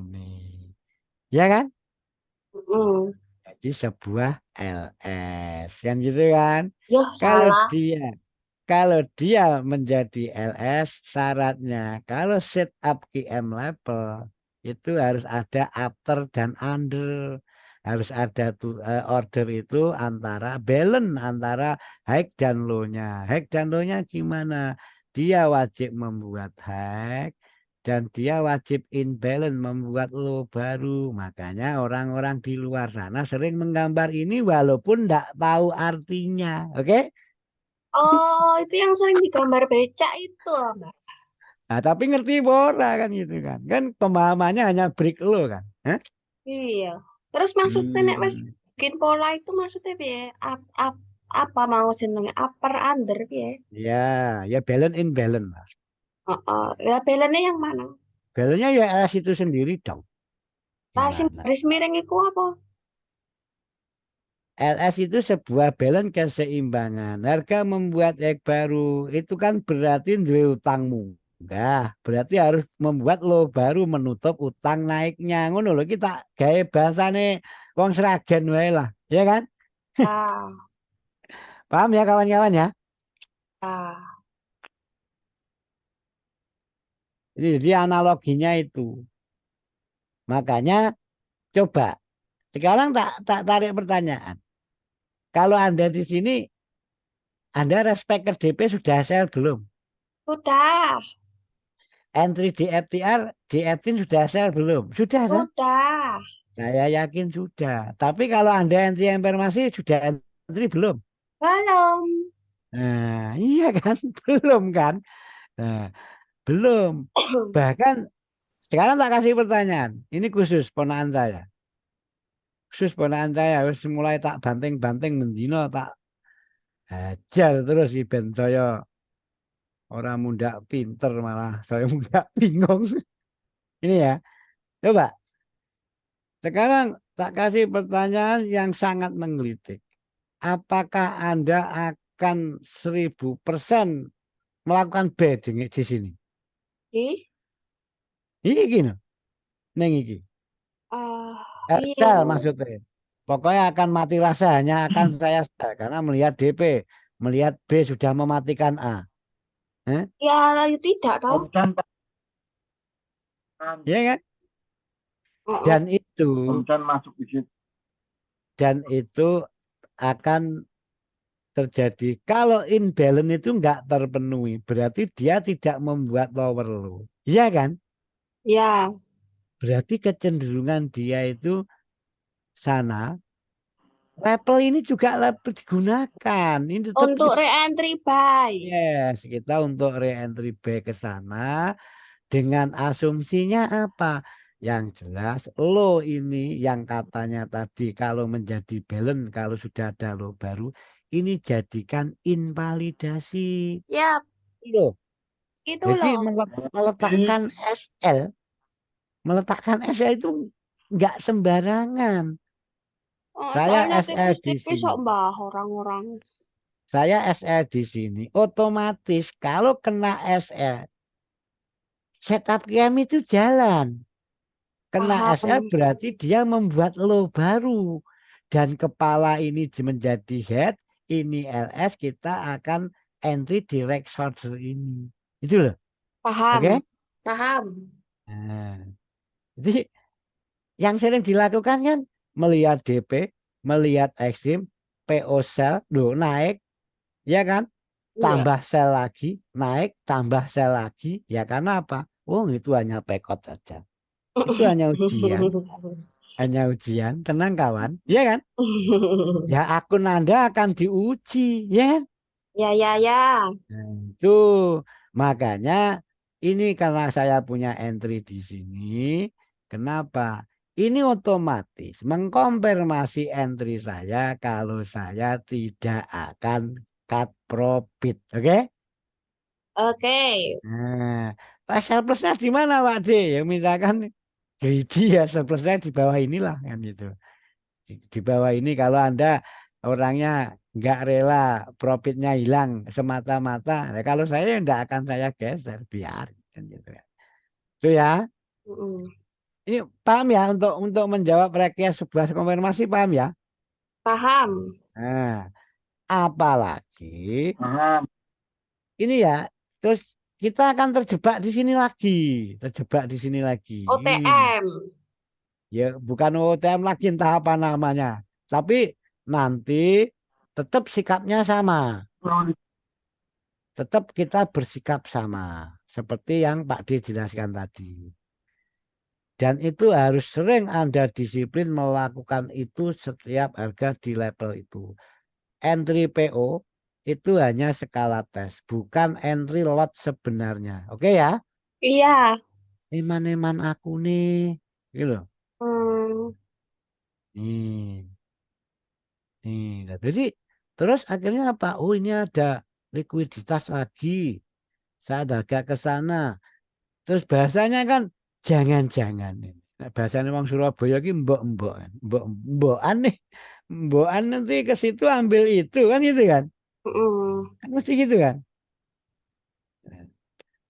Nih. Ya kan? Mm. Jadi sebuah LS. Kan gitu kan? Yah, salah. Kalau dia menjadi LS, syaratnya kalau setup QM level itu harus ada after dan under. Harus ada order itu antara balance antara high dan low-nya. High dan low-nya gimana? Dia wajib membuat high dan dia wajib imbalance membuat low baru. Makanya orang-orang di luar sana sering menggambar ini walaupun tidak tahu artinya. Oke? Oh, itu yang sering digambar becak itu, Mbak. Nah, tapi ngerti bola kan gitu kan. Kan pemahamannya hanya break low kan. Hah? Iya. Terus maksudnya nek wis Bikin pola itu maksudnya piye? Apa mau jenenge upper under piye? Ya balance in balance lah. Heeh. Ya balance yang mana? Balance-nya ya LS itu sendiri dong. Lah sing Gimana? garis miring iku apa? LS itu sebuah balance keseimbangan. Harga membuat ek baru itu kan berarti duwe utangmu. Enggak, berarti harus membuat lo baru menutup utang naiknya. Ngono lho kita gawe bahasane wong Sragen wae lah, ya kan? Ah, Paham ya kawan-kawan ya? ah. Jadi analoginya itu. Makanya coba sekarang tak tarik pertanyaan. Kalau Anda di sini, Anda respect ke DP sudah sel belum? Sudah, Entry di FTR, di FTIN sudah sel belum? Sudah kan? sudah. Saya yakin sudah. Tapi kalau Anda entry informasi sudah entry belum? Belum. Nah, iya kan? Belum kan? Nah, belum. Bahkan sekarang tak kasih pertanyaan. Ini khusus ponakan saya. Khusus ponakan saya harus mulai tak banting-banting mendino tak hajar terus si Ben saya orang muda pinter malah saya muda bingung. Ini ya. Coba sekarang tak kasih pertanyaan yang sangat menggelitik. Apakah Anda akan 1000% melakukan betting di sini? Ih, Ini gini, neng iki. piye? Sell maksudnya. Pokoknya akan mati rasa hanya akan saya sell karena melihat DP, melihat B sudah mematikan A. Eh? Ya, tidak tahu. Omcan Ya kan? Heeh. Omcan masuk di situ. Dan itu akan terjadi kalau imbalance itu nggak terpenuhi, berarti dia tidak membuat lower low. Iya kan? Ya, Berarti kecenderungan dia itu sana. Level ini juga level digunakan. Ini tetap untuk re-entry buy. yes, kita untuk re-entry back ke sana dengan asumsinya apa? Yang jelas lo ini yang katanya tadi kalau menjadi balance kalau sudah ada lo baru ini jadikan invalidasi. Siap, Loh, itu jadi loh. meletakkan SL itu nggak sembarangan. Oh, Saya soalnya SL di tipis-tipis sini. kok mbah orang-orang. Saya SL di sini. Otomatis kalau kena SL, setup QM itu jalan. Kena SL Paham. berarti dia membuat low baru. Dan kepala ini menjadi head, ini LS, kita akan entry direct shorter ini. Itu loh. Paham. Oke? Paham. Nah, jadi yang sering dilakukan kan melihat DP, melihat Exim, PO sell, naik, ya kan? Iya. Tambah sel lagi, naik, tambah sel lagi, ya karena apa? Oh, itu hanya pekot saja. Itu hanya ujian, tenang kawan, ya kan? Ya akun Anda akan diuji, ya kan? Ya, ya, ya. Nah, itu makanya ini karena saya punya entry di sini, kenapa? Ini otomatis mengkonfirmasi entry saya kalau saya tidak akan cut profit, oke? Oke. Nah, pasal plusnya di mana Pak D? Ya misalkan greedy ya surplusnya di bawah inilah kan gitu. Di bawah ini kalau Anda orangnya nggak rela profitnya hilang semata-mata, ya kalau saya nggak akan saya geser biar kan gitu ya. Itu ya. Mm-mm. Ini paham ya untuk menjawab request sebuah konfirmasi paham ya? Paham. Nah, apalagi Paham. ini ya terus kita akan terjebak di sini lagi, terjebak di sini lagi. OTM. Ya bukan OTM lagi entah apa namanya. Tapi nanti tetap sikapnya sama. Kalau Tetap kita bersikap sama. Seperti yang Pak D jelaskan tadi. Dan itu harus sering Anda disiplin melakukan itu setiap harga di level itu. Entry PO itu hanya skala tes. Bukan entry lot sebenarnya. Oke ya? Iya. Eman-eman aku nih. Gitu. Hmm. Nih. Nah, jadi terus akhirnya apa? Oh, ini ada likuiditas lagi. Saya agak ke sana. Terus bahasanya kan jangan-jangan ini. Nah, bahasanya orang Surabaya ini mbok-mbok, mbok-mbokan nih. Mbokan nanti ke situ ambil itu kan gitu kan? Kan mesti gitu kan?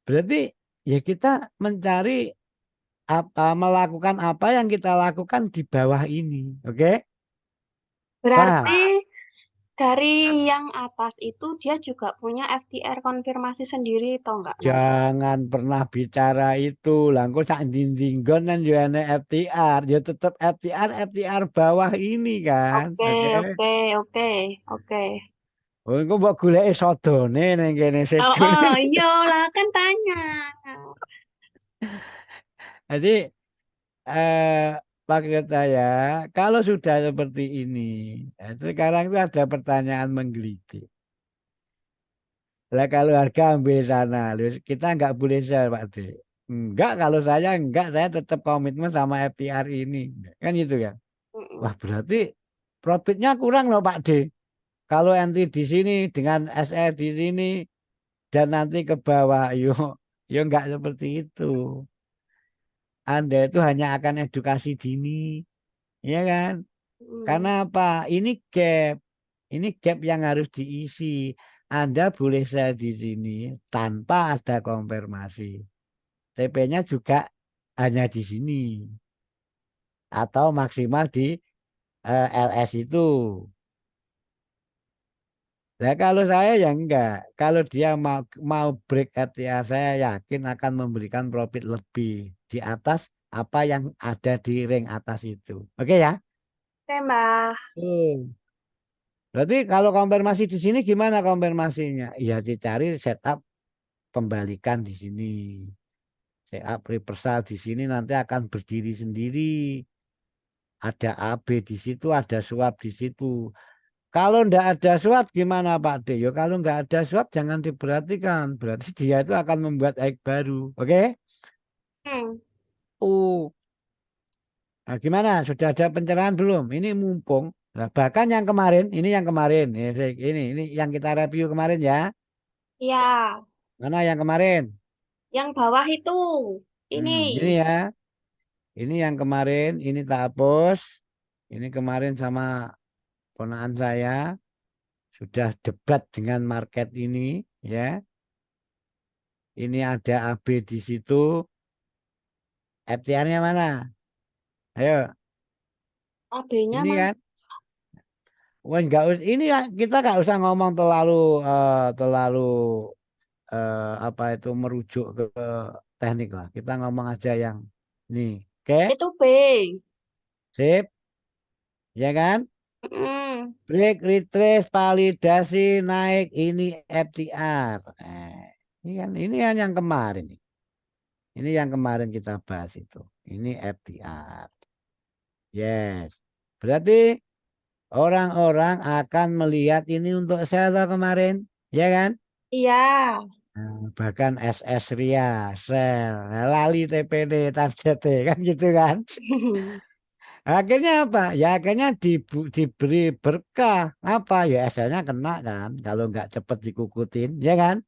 Berarti ya kita mencari melakukan apa yang kita lakukan di bawah ini. Oke? Paham? Berarti dari yang atas itu dia juga punya FTR konfirmasi sendiri atau enggak? Jangan pernah bicara itu. Langkau sak dindinggon kan juga ada FTR. Ya tetap FTR bawah ini kan. Oke, Oke. oke. Oh, engko mbok goleki sodone ning kene Oh, sedune. iya lah kan tanya. Jadi maksud saya kalau sudah seperti ini, sekarang itu ada pertanyaan menggelitik. Lah kalau harga ambil sana, kita nggak boleh sell Pak D. Enggak, kalau saya tetap komitmen sama FTR ini. Kan gitu kan. Wah, berarti profitnya kurang loh Pak D. Kalau nanti di sini dengan SR di sini dan nanti ke bawah, yo nggak seperti itu. Anda itu hanya akan edukasi dini, ya kan? Karena apa? Ini gap yang harus diisi. Anda boleh sell di sini tanpa ada konfirmasi. TP-nya juga hanya di sini atau maksimal di LS itu. Nah, kalau saya ya enggak. Kalau dia mau break FTR, saya yakin akan memberikan profit lebih di atas apa yang ada di ring atas itu. Oke ya? Oke, Mbak. Berarti kalau konfirmasi di sini gimana konfirmasinya? Ya dicari setup pembalikan di sini. Setup reversal di sini nanti akan berdiri sendiri. Ada AB di situ, ada swap di situ. Kalau ndak ada swap gimana Pak D? Yo kalau nggak ada swap jangan diperhatikan. Berarti dia itu akan membuat high baru. Oke? Oh, nah, gimana? Sudah ada pencerahan belum? Ini mumpung. Nah, bahkan yang kemarin, ini yang kemarin. Ini yang kita review kemarin ya. Iya, Mana yang kemarin? yang bawah itu. Ini. Ini ya. Ini yang kemarin, ini tak hapus. Ini kemarin sama ponakan saya sudah debat dengan market ini ya. Ini ada AB di situ. FTR-nya mana? Ayo, AB-nya ini mana? kan. Wah, ini ya kita nggak usah ngomong terlalu apa itu merujuk ke teknik lah. Kita ngomong aja yang ini. Oke? Itu B. Sip. Ya kan? Break, retrace, validasi, naik, ini FTR. Ini kan yang kemarin. Ini yang kemarin kita bahas itu. Ini FTR. Yes. Berarti orang-orang akan melihat ini untuk sell kemarin. Ya kan? Iya. Bahkan SS Ria, sell, lali TPD, target kan gitu kan. Akhirnya apa? Ya akhirnya diberi berkah. Apa? Ya SL-nya kena kan. Kalau nggak cepet dikukutin, ya kan?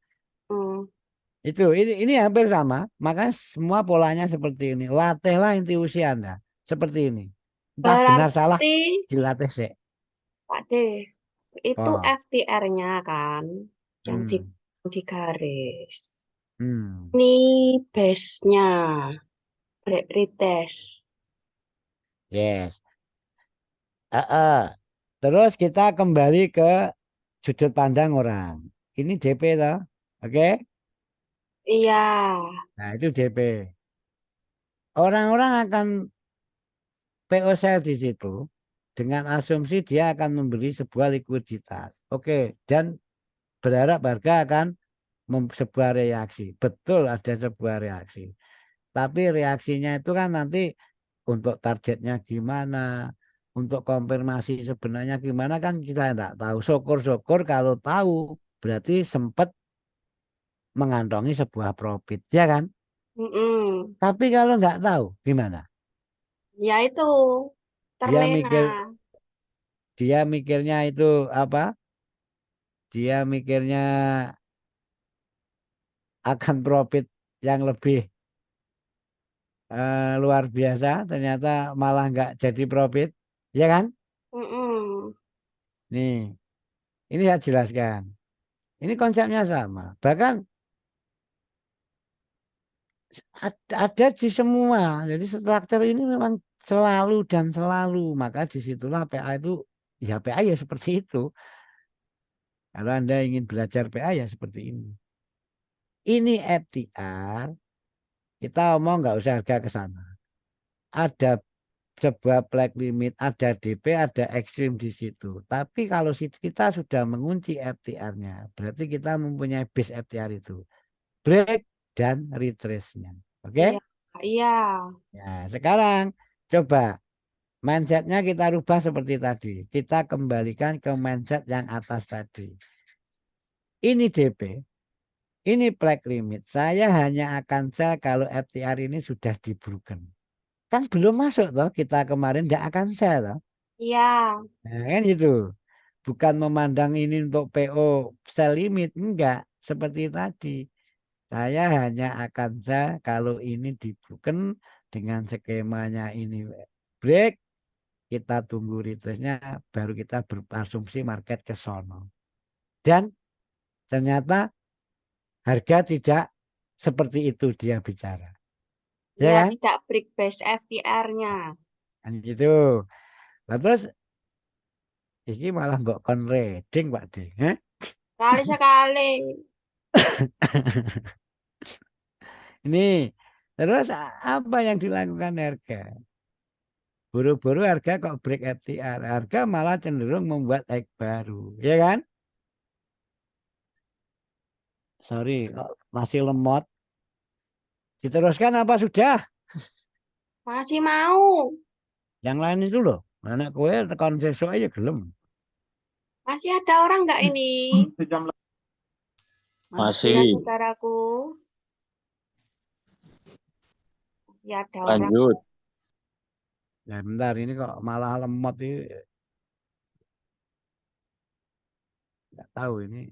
Itu ini hampir sama. Makanya semua polanya seperti ini. Latihlah intuisi Anda. Seperti ini. Entah benar salah, Berarti, dilatih sih. Pak D, itu Oh. FTR-nya kan yang di garis. Ini base-nya. Break retest. Yes. Terus kita kembali ke sudut pandang orang. Ini DP toh. Oke? Iya. Nah, itu DP. Orang-orang akan PO sell di situ dengan asumsi dia akan membeli sebuah likuiditas. Oke, dan berharap harga akan sebuah reaksi. Betul ada sebuah reaksi. Tapi reaksinya itu kan nanti untuk targetnya gimana, untuk konfirmasi sebenarnya gimana kan kita tidak tahu. Syukur-syukur kalau tahu berarti sempat mengantongi sebuah profit, ya kan? Tapi kalau nggak tahu gimana? Ya itu Dia terlena. mikir dia mikirnya itu apa? Dia mikirnya akan profit yang lebih luar biasa, ternyata malah nggak jadi profit, ya kan? Mm-mm. Nih, ini saya jelaskan. Ini konsepnya sama. Bahkan ada di semua. Jadi struktur ini memang selalu dan selalu. Maka disitulah PA itu, ya PA ya seperti itu. Kalau Anda ingin belajar PA ya seperti ini. Ini FTR, kita omong nggak usah harga ke sana. Ada sebuah flag limit, ada DP, ada ekstrim di situ. Tapi kalau kita sudah mengunci FTR-nya, berarti kita mempunyai base FTR itu. Break dan retrace-nya. Oke? Iya, iya. Ya, sekarang coba mindset-nya kita rubah seperti tadi. Kita kembalikan ke mindset yang atas tadi. Ini DP, ini flag limit. Saya hanya akan sell kalau FTR ini sudah di broken. Kan belum masuk toh, kita kemarin tidak akan sell toh. Iya. Nah, kan gitu. Bukan memandang ini untuk PO sell limit, enggak. Seperti tadi. Saya hanya akan sell kalau ini di broken dengan skemanya ini break, kita tunggu retrace-nya, baru kita berasumsi market ke sono. Dan ternyata harga tidak seperti itu dia bicara. Ya Iya, kan? tidak break base FTR-nya. Kan gitu. Nah, terus ini malah mbok kon reading Pak D. Heh? Sekali-sekali. Ini terus apa yang dilakukan harga? Buru-buru harga kok break FTR. Harga malah cenderung membuat high baru. Ya kan? Sorry, kok masih lemot. Diteruskan apa sudah? Masih mau. Yang lain itu loh. Anak kue tekan sesuk aja gelem. Masih ada orang nggak ini? Sejam lagi. Ya, Masih. saudaraku. Masih ada orang. Lanjut. Ya bentar ini kok malah lemot ini. Nggak tahu ini.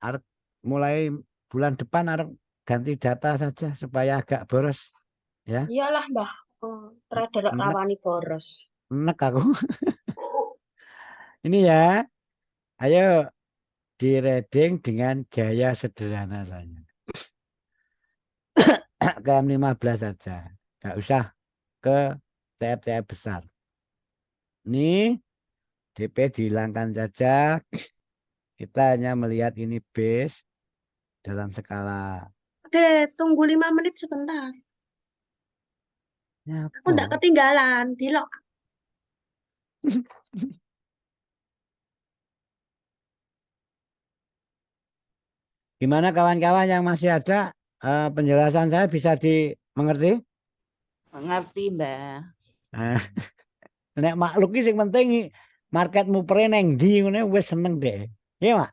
Arep mulai bulan depan harus ganti data saja supaya agak boros. Ya, Iyalah, Mbah. Trader enek, rawani boros. enek aku. Ini ya, ayo di reading dengan gaya sederhana saja. Ke M15 saja. Nggak usah ke TF-TF besar. Ini DP dihilangkan saja. Kita hanya melihat ini base dalam skala. Deh, tunggu 5 menit sebentar. Aku nggak Nyapa? ketinggalan. Dilok. Gimana kawan-kawan yang masih ada penjelasan saya bisa dimengerti? Mengerti, Mbak. Nah, nek makhluk ini yang penting marketmu neng ndi ngene wis seneng deh. Iya, Mak?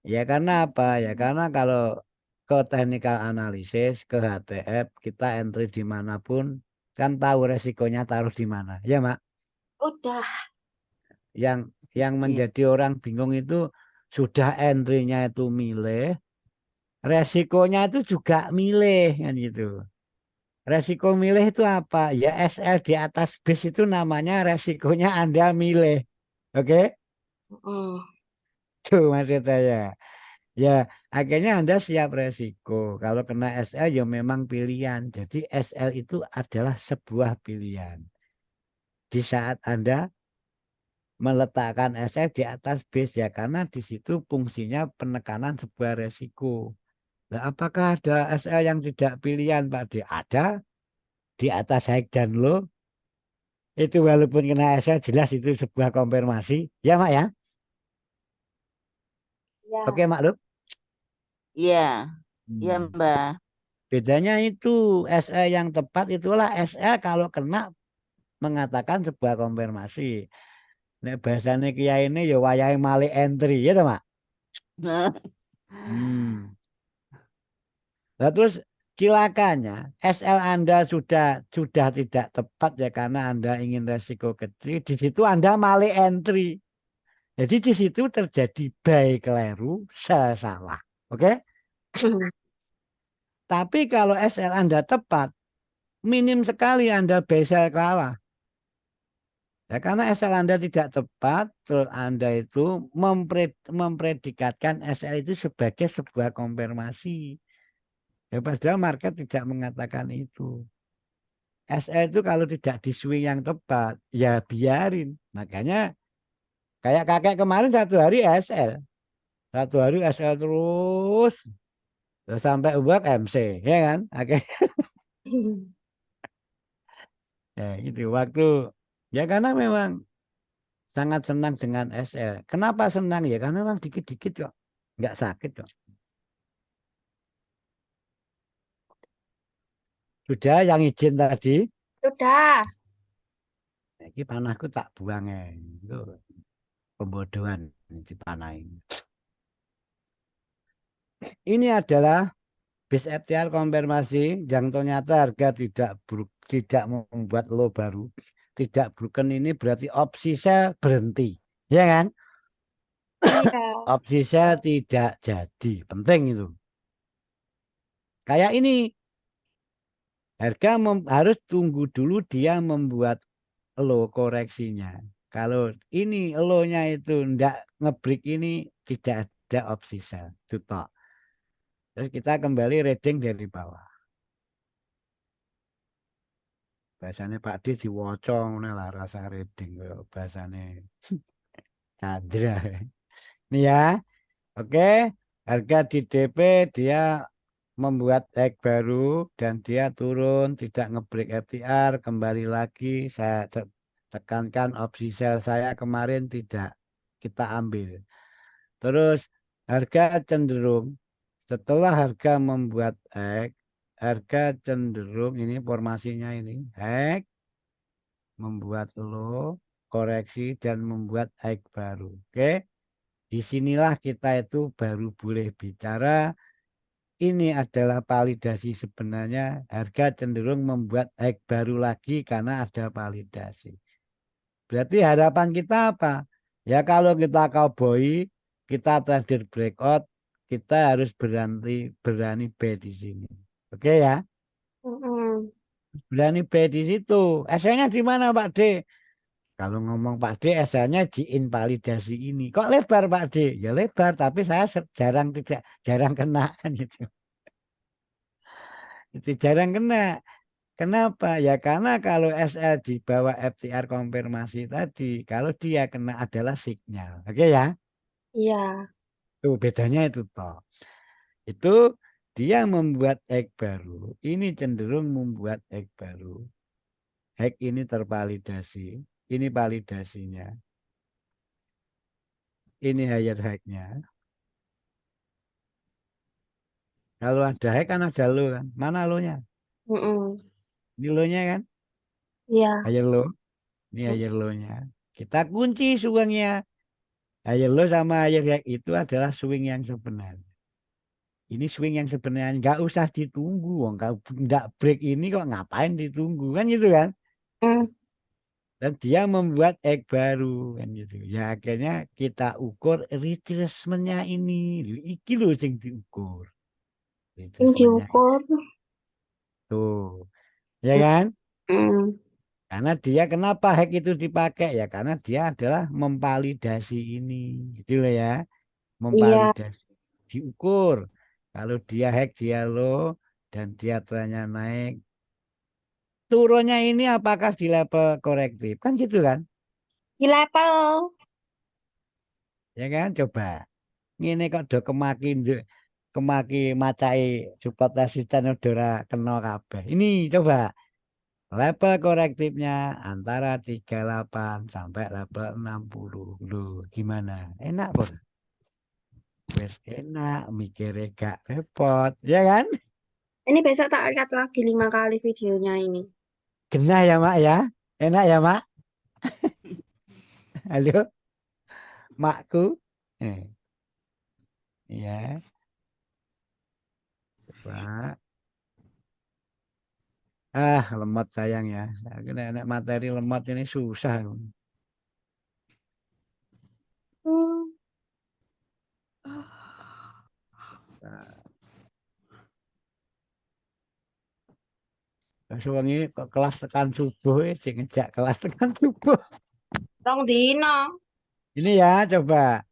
Ya karena apa? Ya karena kalau ke technical analysis, ke HTF, kita entry dimanapun kan tahu resikonya taruh di mana. Ya, Mak? Udah. Yang Iya. menjadi orang bingung itu sudah entry-nya itu milih, resikonya itu juga milih kan gitu. Resiko milih itu apa? Ya SL di atas base itu namanya resikonya Anda milih. Oke? Mm. Tuh maksud saya. Ya akhirnya Anda siap resiko. Kalau kena SL ya memang pilihan. Jadi SL itu adalah sebuah pilihan. Di saat Anda meletakkan SL di atas base ya karena di situ fungsinya penekanan sebuah resiko. Nah, apakah ada SL yang tidak pilihan Pak D? Ada di atas high dan low. Itu walaupun kena SL jelas itu sebuah konfirmasi. Ya Mak ya? Ya. Oke Maklum. Iya, iya, Hmm. Mbak. Bedanya itu SL yang tepat itulah SL kalau kena mengatakan sebuah konfirmasi. Nek bahasanya kiai ini ya wayahe malih entry ya toh Mak? Hmm. Nah, terus Cilakanya SL Anda sudah tidak tepat ya karena Anda ingin resiko kecil. Di situ Anda malah entry. Jadi di situ terjadi buy keliru, sell salah. Oke? Tapi kalau SL Anda tepat, minim sekali Anda buy sell kalah. Ya karena SL Anda tidak tepat, terus Anda itu mempredikatkan SL itu sebagai sebuah konfirmasi. Ya padahal market tidak mengatakan itu. SL itu kalau tidak di swing yang tepat, ya biarin. Makanya kayak kakek kemarin 1 hari SL. 1 hari SL terus sampai ubah MC, ya kan? Oke. Ya itu waktu ya karena memang sangat senang dengan SL. Kenapa senang ya? Karena memang dikit-dikit kok, nggak sakit kok. Sudah yang izin tadi, Sudah. ini panahku tak buang ya. Itu pembodohan dipanahin. Ini adalah bis FTR konfirmasi yang ternyata harga tidak membuat low baru. Tidak broken ini berarti opsi sell berhenti. Ya kan? Iya. Opsi sell tidak jadi. Penting itu. Kayak ini. Harga harus tunggu dulu dia membuat low koreksinya. Kalau ini low-nya itu tidak ngebreak ini tidak ada opsi sell. Itu tok. Terus kita kembali reading dari bawah. Bahasanya Pak D diwocong lah rasa reading. Bahasanya Chandra. Ini ya. Oke. Harga di DP dia membuat high baru dan dia turun tidak ngebreak FTR. Kembali lagi saya tekankan opsi sell saya kemarin tidak kita ambil. Terus harga cenderung setelah harga membuat high, harga cenderung ini formasinya ini high, membuat low, koreksi dan membuat high baru. Oke. Disinilah kita itu baru boleh bicara. Ini adalah validasi sebenarnya harga cenderung membuat high baru lagi karena ada validasi. Berarti harapan kita apa? Ya kalau kita cowboy, kita trader breakout, kita harus berani buy di sini. Oke ya? Berani buy di situ. SL-nya di mana Pak D? Kalau ngomong Pak D, SL-nya di invalidasi ini. Kok lebar Pak D? Ya lebar, tapi saya jarang kena kan gitu. Itu jarang kena. Kenapa? Ya karena kalau SL di bawah FTR konfirmasi tadi, kalau dia kena adalah sinyal. Oke ya? Iya. Tuh bedanya itu toh. Itu dia membuat high baru. Ini cenderung membuat high baru. High ini tervalidasi. Ini validasinya. Ini higher high-nya. Kalau ada high kan ada low kan. Mana low-nya? Ini low-nya kan? Iya. Higher low. Ini higher low-nya. Kita kunci swingnya. Higher low sama higher high itu adalah swing yang sebenarnya. Ini swing yang sebenarnya nggak usah ditunggu. Kalau nggak break ini kok ngapain ditunggu kan gitu kan? Dan dia membuat egg baru kan gitu. Ya akhirnya kita ukur retracement-nya ini. Iki loh yang diukur. Yang Retracement-nya diukur. itu. Ya kan? Mm. Karena dia kenapa hack itu dipakai ya karena dia adalah memvalidasi ini. Gitu loh ya. Iya. Memvalidasi. Diukur. Kalau dia hack dia low dan dia trennya naik. Turunnya ini apakah di level korektif? Kan gitu kan? Di level. Ya kan? Coba. Ini kok do kemaki macai support resisten udara kena kabeh. Ini coba level korektifnya antara 38 sampai level 60. Loh, gimana? Enak pun. Wes enak, mikirnya gak repot, ya kan? Ini besok tak lihat lagi 5 kali videonya ini. Kena ya, Mak ya? Enak ya, Mak? Halo, Makku? Ya. Coba. Lemot sayang ya. Nek materi lemot ini susah. Hmm. Sewengi kok kelas tekan subuh sing ngejak kelas tekan subuh. Rong dino Ini ya coba.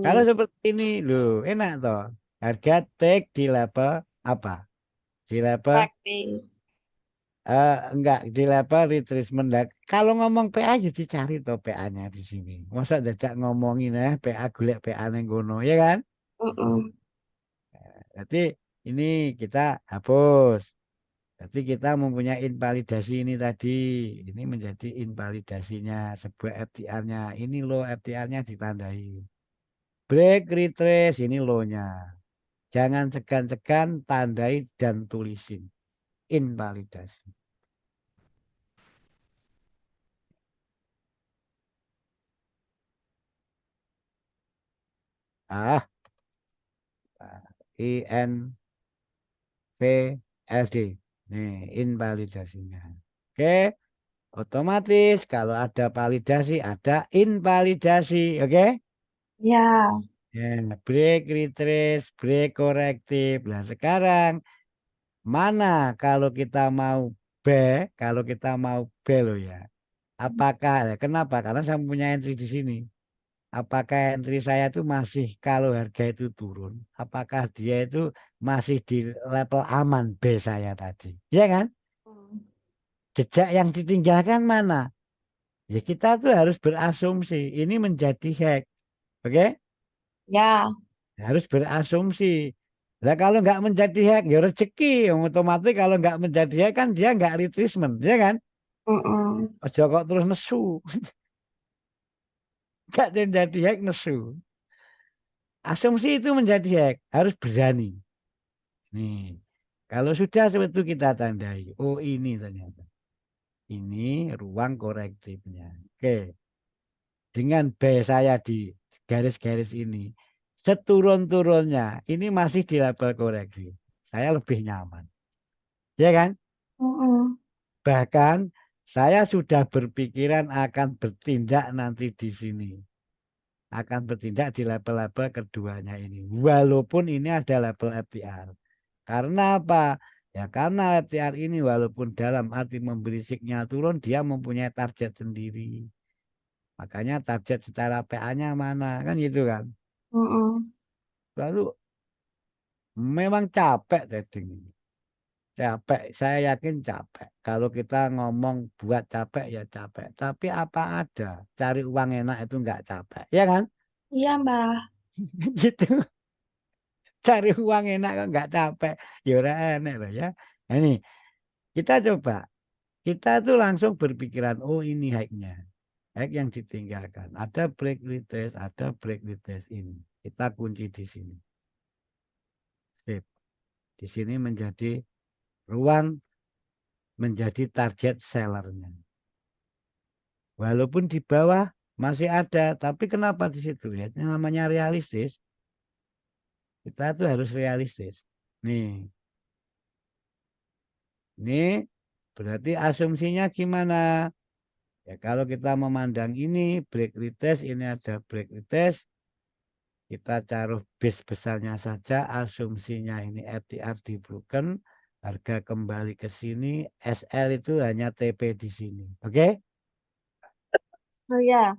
Kalau ini. seperti ini loh, enak toh. Harga take di level apa? Di level Praktis. enggak di level retracement. Lah, kalau ngomong PA ya dicari toh PA-nya di sini. Masa dadak ngomongin PA golek PA ning kono, ya kan? Mm-mm. Berarti ini kita hapus. Berarti kita mempunyai invalidasi ini tadi. Ini menjadi invalidasinya sebuah FTR-nya. Ini loh FTR-nya ditandai. Break retrace ini low-nya. Jangan segan-segan tandai dan tulisin. Invalidasi. Ah, INVLD. Nih, invalidasinya. Oke, otomatis kalau ada validasi, ada invalidasi. Oke? Ya. Ya, break retrace, break korektif. Nah, sekarang mana kalau kita mau B, kalau kita mau B loh ya. Apakah, kenapa? Karena saya punya entry di sini. Apakah entry saya itu masih kalau harga itu turun, apakah dia itu masih di level aman B saya tadi, ya kan? Jejak yang ditinggalkan mana? Ya kita tuh harus berasumsi ini menjadi hack, oke? Ya. Harus berasumsi. Nah kalau nggak menjadi hack, ya rezeki. Yang otomatis kalau nggak menjadi hack kan dia nggak retracement, ya kan? Mm-mm. Ojo kok terus nesu, nggak ada yang jadi hack nesu. Asumsi itu menjadi hack, harus berani. Nih, kalau sudah seperti itu kita tandai. Oh ini ternyata. Ini ruang korektifnya. Oke, dengan B saya di garis-garis ini. Seturun-turunnya, ini masih di level koreksi. Saya lebih nyaman. Ya kan? Mm-mm. Bahkan saya sudah berpikiran akan bertindak nanti di sini. Akan bertindak di level-level keduanya ini. Walaupun ini ada level FTR. Karena apa? Ya karena FTR ini walaupun dalam arti memberi signal turun, dia mempunyai target sendiri. Makanya target secara PA-nya mana, kan gitu kan. Mm-mm. Lalu memang capek trading ini. Capek, saya yakin capek. Kalau kita ngomong buat capek ya capek. Tapi apa ada, cari uang enak itu nggak capek. Ya kan? Iya, Mbak. Gitu. Cari uang enak kok nggak capek. Ya ora enak loh ya. Nah, ini kita coba. Kita tuh langsung berpikiran, oh ini hacknya. Hack yang ditinggalkan. Ada break retest, ada break retest ini. Kita kunci di sini. Sip. Di sini menjadi ruang menjadi target sellernya. Walaupun di bawah masih ada, tapi kenapa di situ ya? Ini namanya realistis. Kita tuh harus realistis. Nih berarti asumsinya gimana? Ya kalau kita memandang ini break retest, ini ada break retest, kita taruh base besarnya saja, asumsinya ini FTR di broken, harga kembali ke sini, SL itu hanya TP di sini. Oke? Oh ya.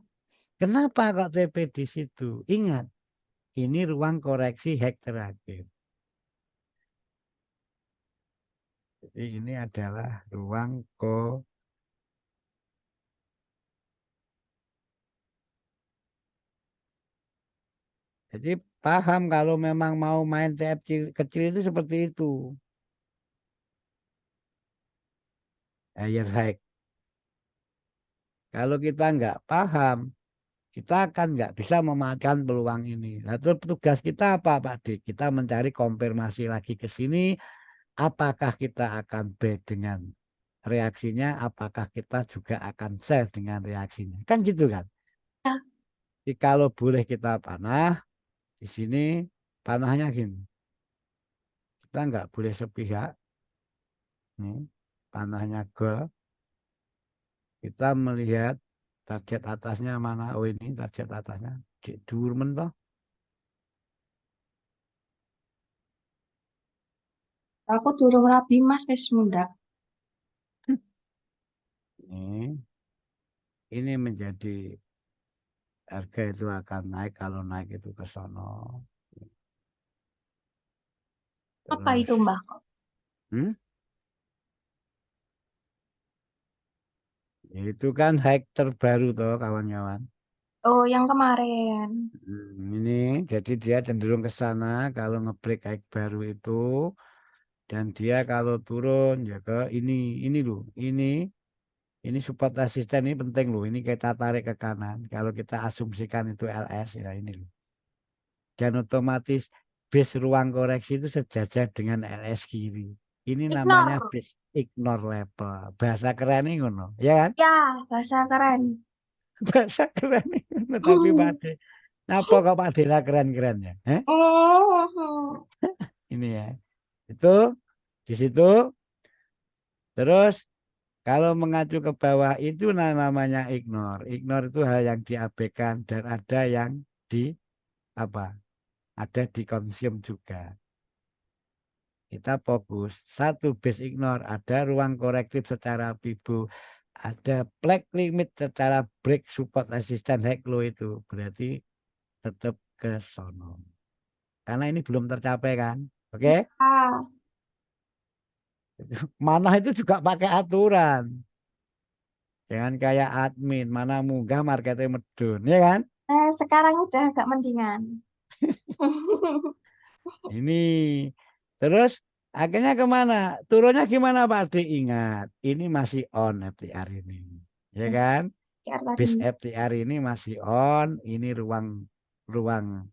Kenapa kok TP di situ? Ingat, ini ruang koreksi hack terakhir. Jadi ini adalah ruang Jadi paham kalau memang mau main TF kecil itu seperti itu. Air hack. Kalau kita nggak paham, kita akan nggak bisa memanfaatkan peluang ini. Nah, terus tugas kita apa, Pak D? Kita mencari konfirmasi lagi ke sini, apakah kita akan B dengan reaksinya, apakah kita juga akan sell dengan reaksinya. Kan gitu kan? Ya. Jadi kalau boleh kita panah, di sini panahnya gini. Kita nggak boleh sepihak. Nih, panahnya gold, kita melihat target atasnya mana. Oh, ini target atasnya dhuwur men toh. Aku durung rabi Mas wis mundhak. Ini menjadi harga itu akan naik kalau naik itu ke sono. Apa Terus, itu Mbak? itu kan high terbaru toh kawan-kawan. Oh, yang kemarin. Ini jadi dia cenderung ke sana kalau ngebreak high baru itu, dan dia kalau turun ya ke ini loh, ini support resisten ini penting loh. Ini kita tarik ke kanan. Kalau kita asumsikan itu LS ya ini loh. Dan otomatis base ruang koreksi itu sejajar dengan LS kiri. Ini namanya Ignore. base ignore level. Bahasa keren ini ngono, ya kan? Ya, bahasa keren. Bahasa keren ini ngono. Tapi Pak De, apa kok Pak Dela keren-keren ya? Ini ya. Itu di situ. Terus kalau mengacu ke bawah itu namanya ignore. Ignore itu hal yang diabaikan dan ada yang di apa? Ada dikonsum juga. Kita fokus satu base ignore, ada ruang korektif secara Fibo, ada flag limit secara break support resisten high low, itu berarti tetap ke sono. Karena ini belum tercapai kan. Oke? Ah, Mana itu juga pakai aturan. Jangan kayak admin, mana munggah marketnya medun, ya kan? sekarang udah agak mendingan. Ini terus akhirnya kemana? Turunnya gimana Pak Adi? Ingat, ini masih on FTR ini, ya Yes, kan? PR tadi. Base FTR ini masih on. Ini ruang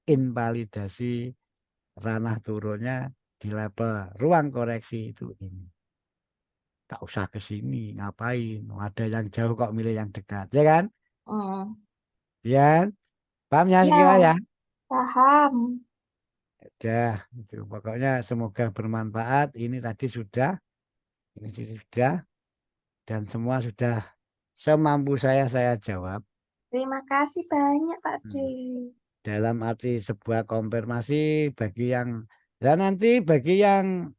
invalidasi ranah turunnya di level ruang koreksi itu ini. Tak usah ke sini, ngapain? Ada yang jauh kok milih yang dekat, ya kan? Hmm. Ya, paham ya Ya, sekira ya? paham. Udah, itu pokoknya semoga bermanfaat. Ini tadi sudah, ini sudah, dan semua sudah semampu saya jawab. Terima kasih banyak Pak D. Dalam arti sebuah konfirmasi bagi yang, dan nanti bagi yang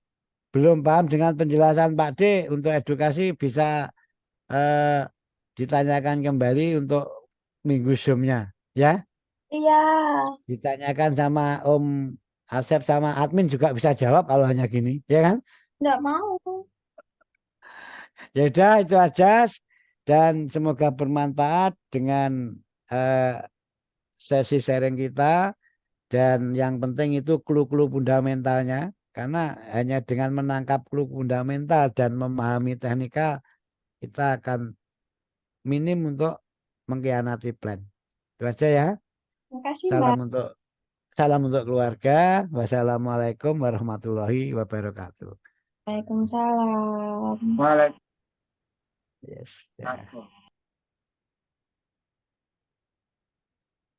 belum paham dengan penjelasan Pak D, untuk edukasi bisa eh, ditanyakan kembali untuk minggu Zoom-nya, ya. Iya, Ditanyakan sama Om Asep sama admin juga bisa jawab kalau hanya gini, ya kan? nggak mau. Ya udah itu aja, dan semoga bermanfaat dengan eh, sesi sharing kita, dan yang penting itu clue-clue fundamentalnya, karena hanya dengan menangkap clue fundamental dan memahami teknikal kita akan minim untuk mengkhianati plan. Itu aja ya. Terima kasih Mbak. Salam untuk keluarga. Wassalamualaikum warahmatullahi wabarakatuh. Waalaikumsalam. Waalaikumsalam. Yes. Ya.